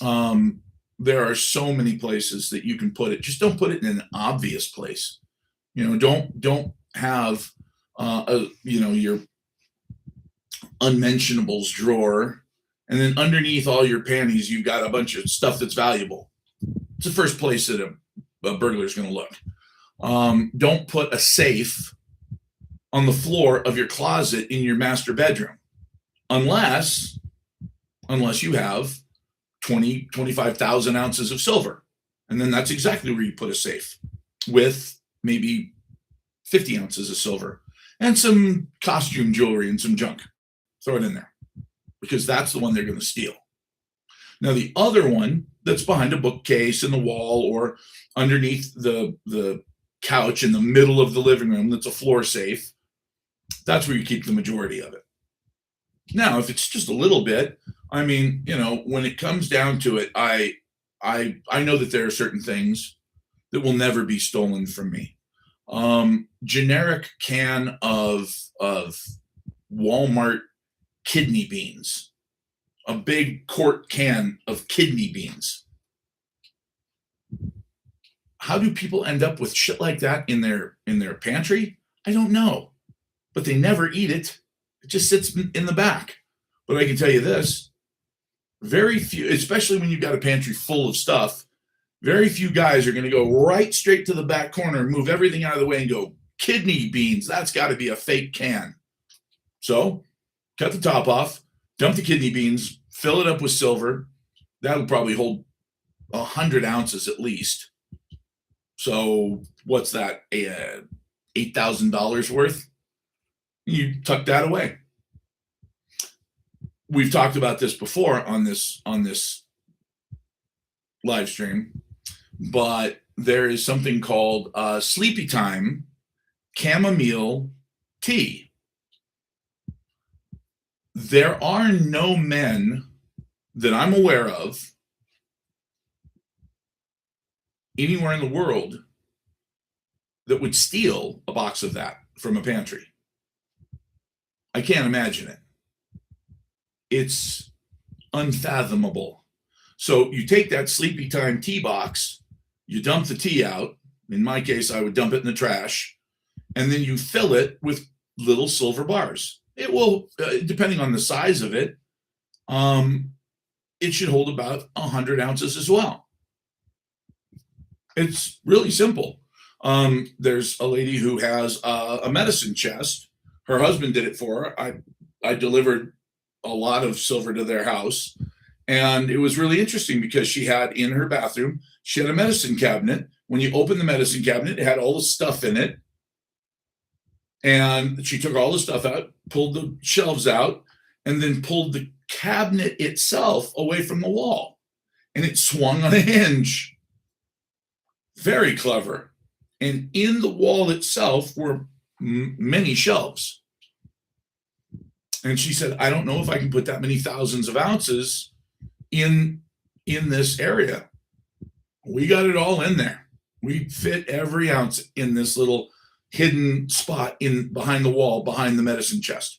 there are so many places that you can put it. Just don't put it in an obvious place. Don't have your unmentionables drawer, and then underneath all your panties, you've got a bunch of stuff that's valuable. It's the first place that a burglar is going to look. Don't put a safe on the floor of your closet in your master bedroom unless you have 25,000 ounces of silver. And then that's exactly where you put a safe with maybe 50 ounces of silver and some costume jewelry and some junk. Throw it in there because that's the one they're going to steal. Now, the other one that's behind a bookcase in the wall or underneath the couch in the middle of the living room, that's a floor safe, that's where you keep the majority of it. Now, if it's just a little bit, I mean, when it comes down to it, I know that there are certain things that will never be stolen from me. Generic can of Walmart kidney beans, a big quart can of kidney beans. How do people end up with shit like that in their pantry? I don't know, but they never eat it. It just sits in the back. But I can tell you this, very few, especially when you've got a pantry full of stuff, very few guys are going to go right straight to the back corner and move everything out of the way and go, kidney beans, that's got to be a fake can. So cut the top off, dump the kidney beans, fill it up with silver. That'll probably hold 100 ounces at least. So what's that, $8,000 worth? You tuck that away. We've talked about this before on this live stream, but there is something called Sleepy Time chamomile tea. There are no men that I'm aware of anywhere in the world that would steal a box of that from a pantry. I can't imagine it. It's unfathomable. So you take that Sleepy Time tea box, you dump the tea out. In my case, I would dump it in the trash, and then you fill it with little silver bars. It will, depending on the size of it, it should hold about 100 ounces as well. It's really simple. There's a lady who has a medicine chest. Her husband did it for her. I delivered a lot of silver to their house. And it was really interesting because she had in her bathroom, she had a medicine cabinet. When you open the medicine cabinet, it had all the stuff in it. And she took all the stuff out, pulled the shelves out, and then pulled the cabinet itself away from the wall. And it swung on a hinge. Very clever. And in the wall itself were many shelves. And she said, I don't know if I can put that many thousands of ounces in this area. We got it all in there. We fit every ounce in this little hidden spot in behind the wall, behind the medicine chest.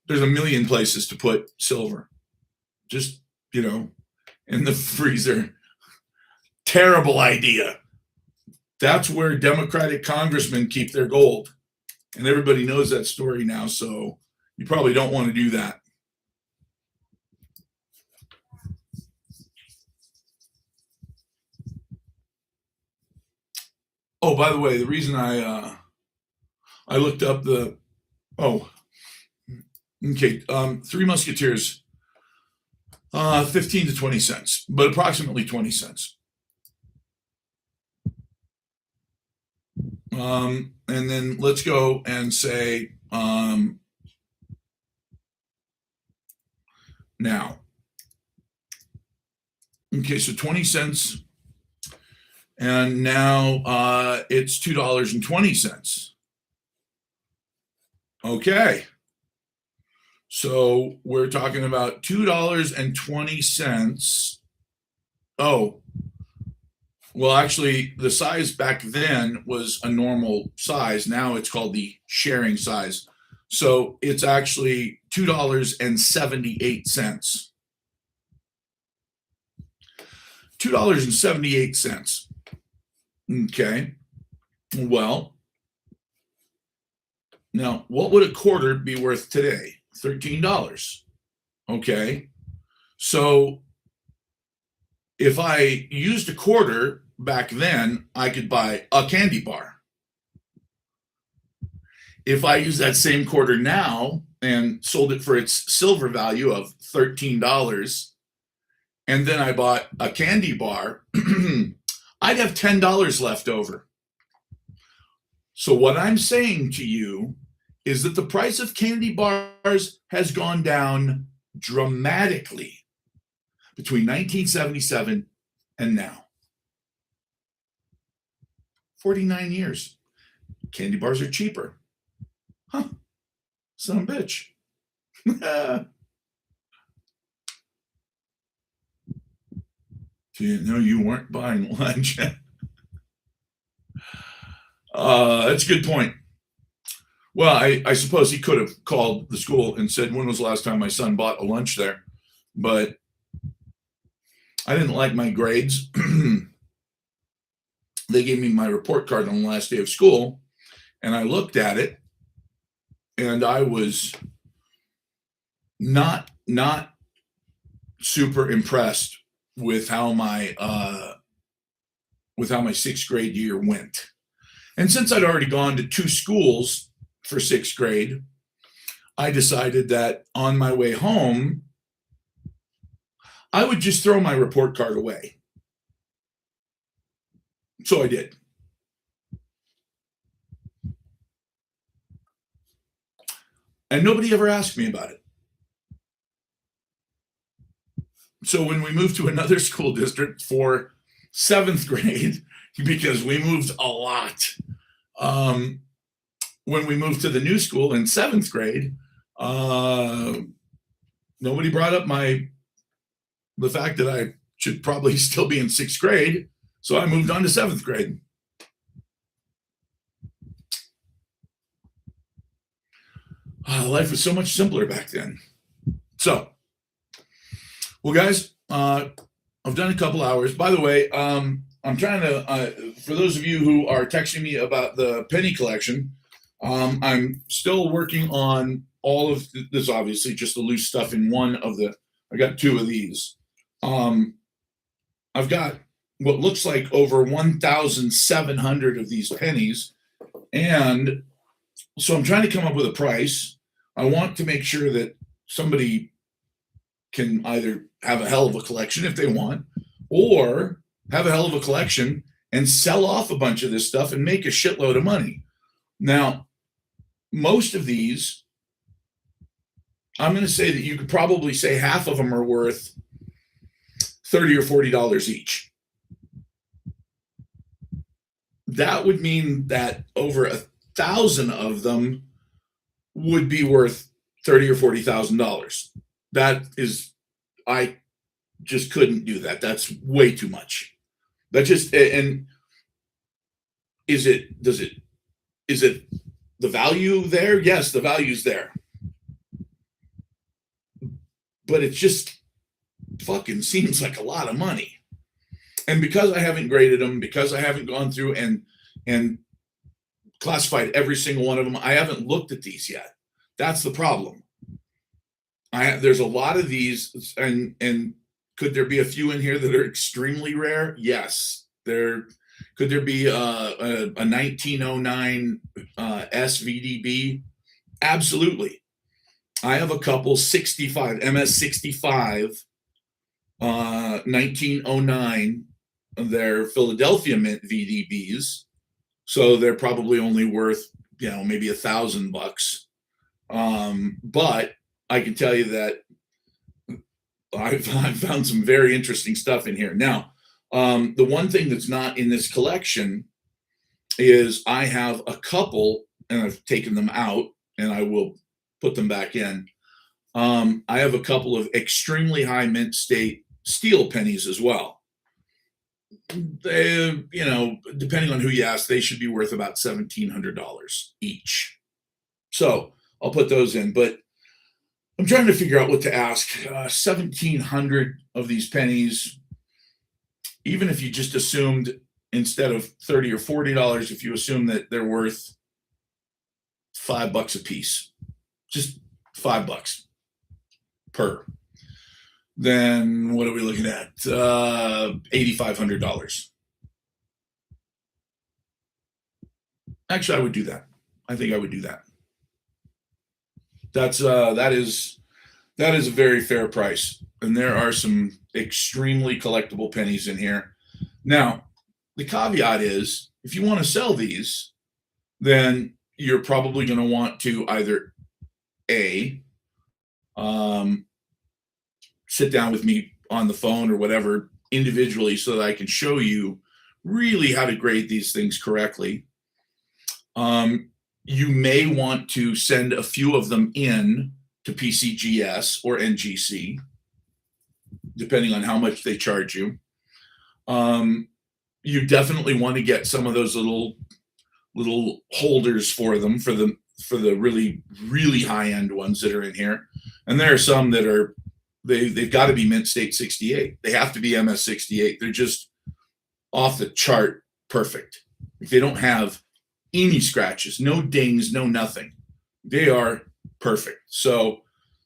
There's a million places to put silver. Just, in the freezer. Terrible idea. That's where Democratic congressmen keep their gold. And everybody knows that story now, so you probably don't want to do that. Oh, by the way, the reason I looked up Three Musketeers, 15 to 20 cents, but approximately 20 cents. And then let's go and say, now, okay, so 20 cents. And now it's $2.20. Okay. So we're talking about $2.20. Oh, well, actually, the size back then was a normal size. Now it's called the sharing size. So it's actually $2.78. $2.78. Okay. Well, now what would a quarter be worth today? $13. Okay. So if I used a quarter back then, I could buy a candy bar. If I use that same quarter now and sold it for its silver value of $13, and then I bought a candy bar, I'd have $10 left over. So what I'm saying to you is that the price of candy bars has gone down dramatically between 1977 and now. 49 years. Candy bars are cheaper. Huh. Son of a bitch. Didn't know you weren't buying lunch. That's a good point. Well, I suppose he could have called the school and said, when was the last time my son bought a lunch there? But I didn't like my grades. They gave me my report card on the last day of school, and I looked at it, and I was not super impressed with how my sixth grade year went. And since I'd already gone to 2 schools for sixth grade, I decided that on my way home, I would just throw my report card away. So I did. And nobody ever asked me about it. So when we moved to another school district for 7th grade, because we moved a lot, when we moved to the new school in 7th grade, nobody brought up the fact that I should probably still be in 6th grade. So I moved on to 7th grade. Life was so much simpler back then. So, well, guys, I've done a couple hours. By the way, I'm trying to, for those of you who are texting me about the penny collection, I'm still working on all of this, obviously, just the loose stuff in one of I got 2 of these. I've got what looks like over 1,700 of these pennies. And so I'm trying to come up with a price. I want to make sure that somebody can either have a hell of a collection if they want, or have a hell of a collection and sell off a bunch of this stuff and make a shitload of money. Now, most of these, I'm going to say that you could probably say half of them are worth $30 or $40 each. That would mean that over 1,000 of them would be worth $30,000 or $40,000. That is, I just couldn't do that. That's way too much. That just, and is it the value there? Yes, the value's there. But it just fucking seems like a lot of money. And because I haven't graded them, because I haven't gone through and classified every single one of them, I haven't looked at these yet. That's the problem. There's a lot of these, and could there be a few in here that are extremely rare? Yes. Could there be a 1909 SVDB? Absolutely. I have a couple 65 MS65 1909. They're Philadelphia Mint VDBs, so they're probably only worth maybe $1,000. But I can tell you that I've found some very interesting stuff in here. Now, the one thing that's not in this collection is I have a couple, and I've taken them out, and I will put them back in. I have a couple of extremely high mint state steel pennies as well. They, depending on who you ask, they should be worth about $1,700 each. So I'll put those in, but I'm trying to figure out what to ask. 1,700 of these pennies, even if you just assumed instead of $30 or $40, if you assume that they're worth $5 a piece, just $5 per. then what are we looking at? $8,500. Actually, I would do that. I think I would do that. That is a very fair price, and there are some extremely collectible pennies in here. Now, the caveat is, if you want to sell these, then you're probably going to want to either a sit down with me on the phone or whatever individually so that I can show you really how to grade these things correctly. You may want to send a few of them in to PCGS or NGC, depending on how much they charge you. You definitely want to get some of those little holders for them for the really high end ones that are in here. And there are some that are they've got to be mint state 68. They have to be MS 68. They're just off the chart perfect. If they don't have any scratches, no dings, no nothing, they are perfect. So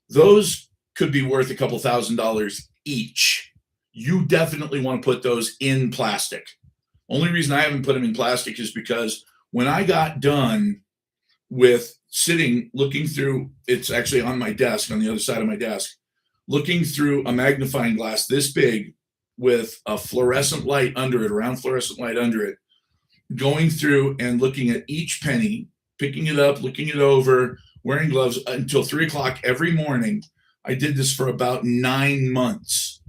those could be worth a couple $1,000s each. You definitely want to put those in plastic. Only reason I haven't put them in plastic is because when I got done with sitting, looking through, it's actually on my desk, on the other side of my desk, looking through a magnifying glass this big with a fluorescent light under it, a round fluorescent light under it, going through and looking at each penny, picking it up, looking it over, wearing gloves until 3 o'clock every morning. I did this for about 9 months,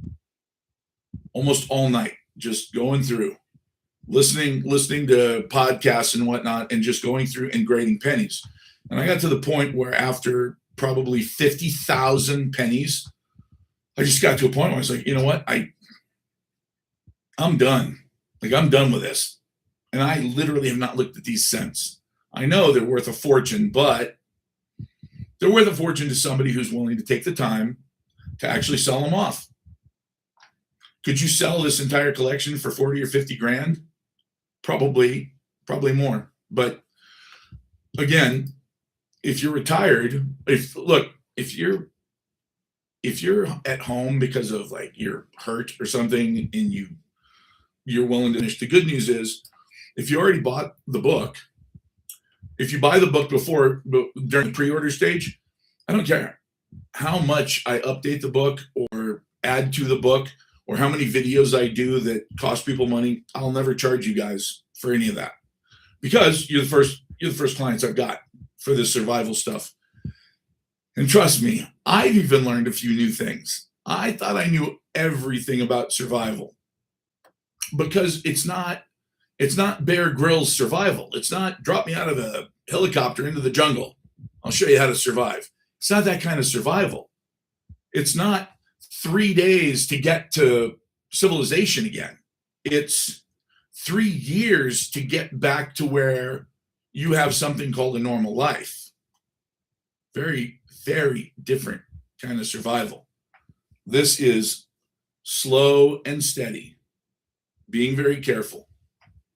almost all night, just going through, listening to podcasts and whatnot, and just going through and grading pennies. And I got to the point where after probably 50,000 pennies, I just got to a point where I was like, you know what? I'm done. Like, I'm done with this. And I literally have not looked at these since. I know they're worth a fortune, but they're worth a fortune to somebody who's willing to take the time to actually sell them off. Could you sell this entire collection for 40 or 50 grand? Probably more. But again, if you're retired, if you're at home because of like you're hurt or something and you're willing to finish, the good news is if you already bought the book, if you buy the book during the pre-order stage, I don't care how much I update the book or add to the book or how many videos I do that cost people money. I'll never charge you guys for any of that because you're the first clients I've got for this survival stuff. And trust me, I've even learned a few new things. I thought I knew everything about survival because it's not Bear Grylls survival. It's not drop me out of a helicopter into the jungle. I'll show you how to survive. It's not that kind of survival. It's not 3 days to get to civilization again. It's 3 years to get back to where you have something called a normal life. Very, very different kind of survival. This is slow and steady, being very careful,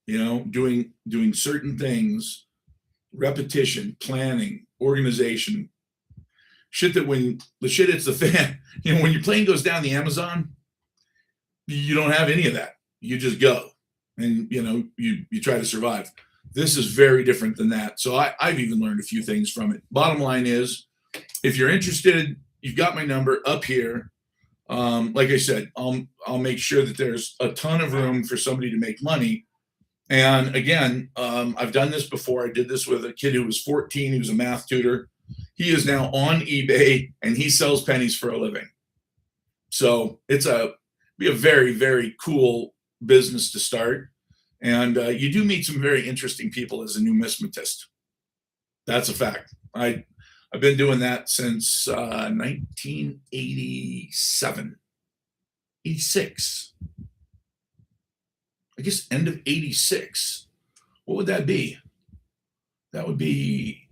doing certain things, repetition, planning, organization, shit that when the shit hits the fan, when your plane goes down the Amazon, you don't have any of that. You just go and, you try to survive. This is very different than that. So I've even learned a few things from it. Bottom line is, if you're interested, you've got my number up here. Like I said, I'll make sure that there's a ton of room for somebody to make money. And again, I've done this before. I did this with a kid who was 14. He was a math tutor. He is now on eBay and he sells pennies for a living. So be a very, very cool business to start. And you do meet some very interesting people as a numismatist. That's a fact. I've been doing that since 1987, 86. I guess end of 86. What would that be? That would be,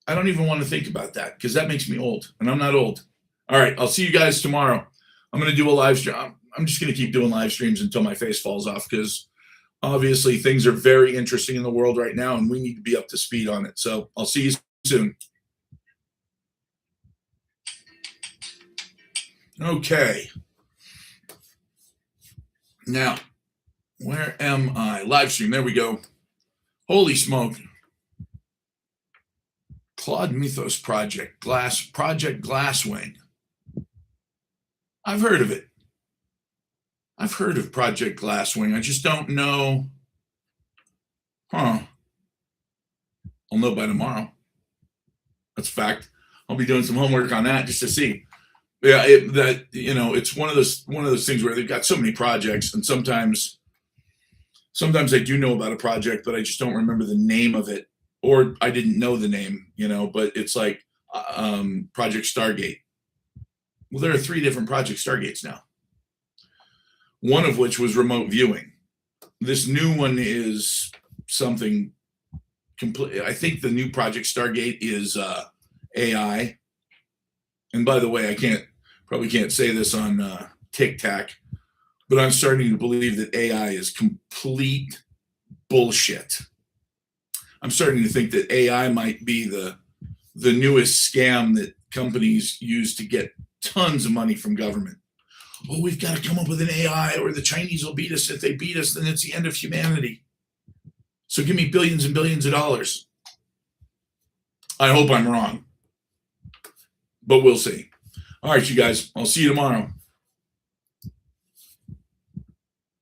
I don't even want to think about that because that makes me old and I'm not old. All right. I'll see you guys tomorrow. I'm going to do a live stream. I'm just going to keep doing live streams until my face falls off because obviously things are very interesting in the world right now and we need to be up to speed on it. So I'll see you soon. Okay. Now, where am I? Live stream. There we go. Holy smoke. Claude Mythos Project Glasswing. I've heard of it. I've heard of Project Glasswing. I just don't know. I'll know by tomorrow. That's a fact. I'll be doing some homework on that just to see. Yeah, it's one of those things where they've got so many projects, and sometimes I do know about a project, but I just don't remember the name of it, or I didn't know the name. But it's like Project Stargate. Well, there are 3 different Project Stargates now. One of which was remote viewing. This new one is something complete. I think the new Project Stargate is AI. And by the way, I probably can't say this on TikTok, but I'm starting to believe that AI is complete bullshit. I'm starting to think that AI might be the newest scam that companies use to get tons of money from government. Oh, we've got to come up with an AI or the Chinese will beat us. If they beat us, then it's the end of humanity. So give me billions and billions of dollars. I hope I'm wrong, but we'll see. All right, you guys, I'll see you tomorrow.